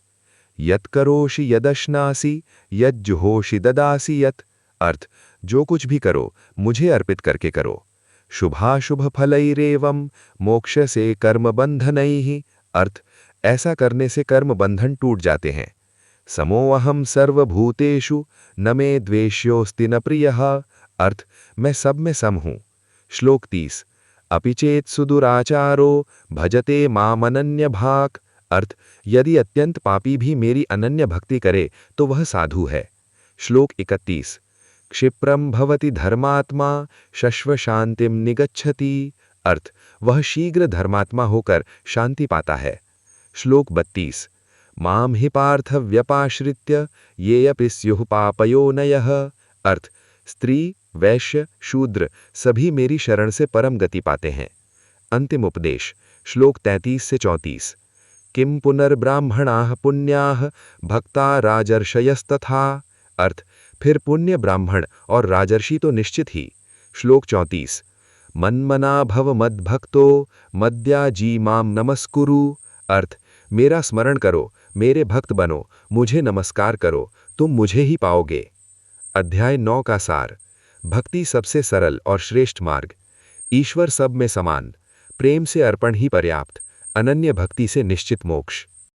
यत् करोषि यदश्नासि यज्जुहोषि ददासि यत्। अर्थ, जो कुछ भी करो मुझे अर्पित करके करो। शुभाशुभ फलैरेवं मोक्ष से कर्म बंधनैः। अर्थ, ऐसा करने से कर्म बंधन टूट जाते हैं। समोऽहं सर्वभूतेषु न मे द्वेष्योऽस्ति न प्रियः। अर्थ, मैं सब में सम हूँ। श्लोक 30 अपि चेत् सुदुराचारो भजते मामनन्यभाक्। अर्थ, यदि अत्यंत पापी भी मेरी अनन्य भक्ति करे तो वह साधु है। श्लोक 31 क्षिप्रम भवति धर्मात्मा शश्व शांतिम निगच्छति। अर्थ, वह शीघ्र धर्मात्मा होकर शांति पाता है। श्लोक 32 माम हि पार्थ व्यपाश्रित्य ये अपि स्युः पापयोनयः। अर्थ, स्त्री, वैश्य, शूद्र सभी मेरी शरण से परम गति पाते हैं। अंतिम उपदेश, श्लोक 33 से 34 किम पुनर्ब्राह्मणाः पुण्याः भक्ता राजर्षयस्तथा। अर्थ, फिर पुण्य ब्राह्मण और राजर्षि तो निश्चित ही। श्लोक 34 मन्मना भव मद्भक्तो मद्याजी माम नमस्कुरु। अर्थ, मेरा स्मरण करो, मेरे भक्त बनो, मुझे नमस्कार करो, तुम मुझे ही पाओगे। अध्याय 9 का सार। भक्ति सबसे सरल और श्रेष्ठ मार्ग। ईश्वर सब में समान, प्रेम से अर्पण ही पर्याप्त, अनन्य भक्ति से निश्चित मोक्ष।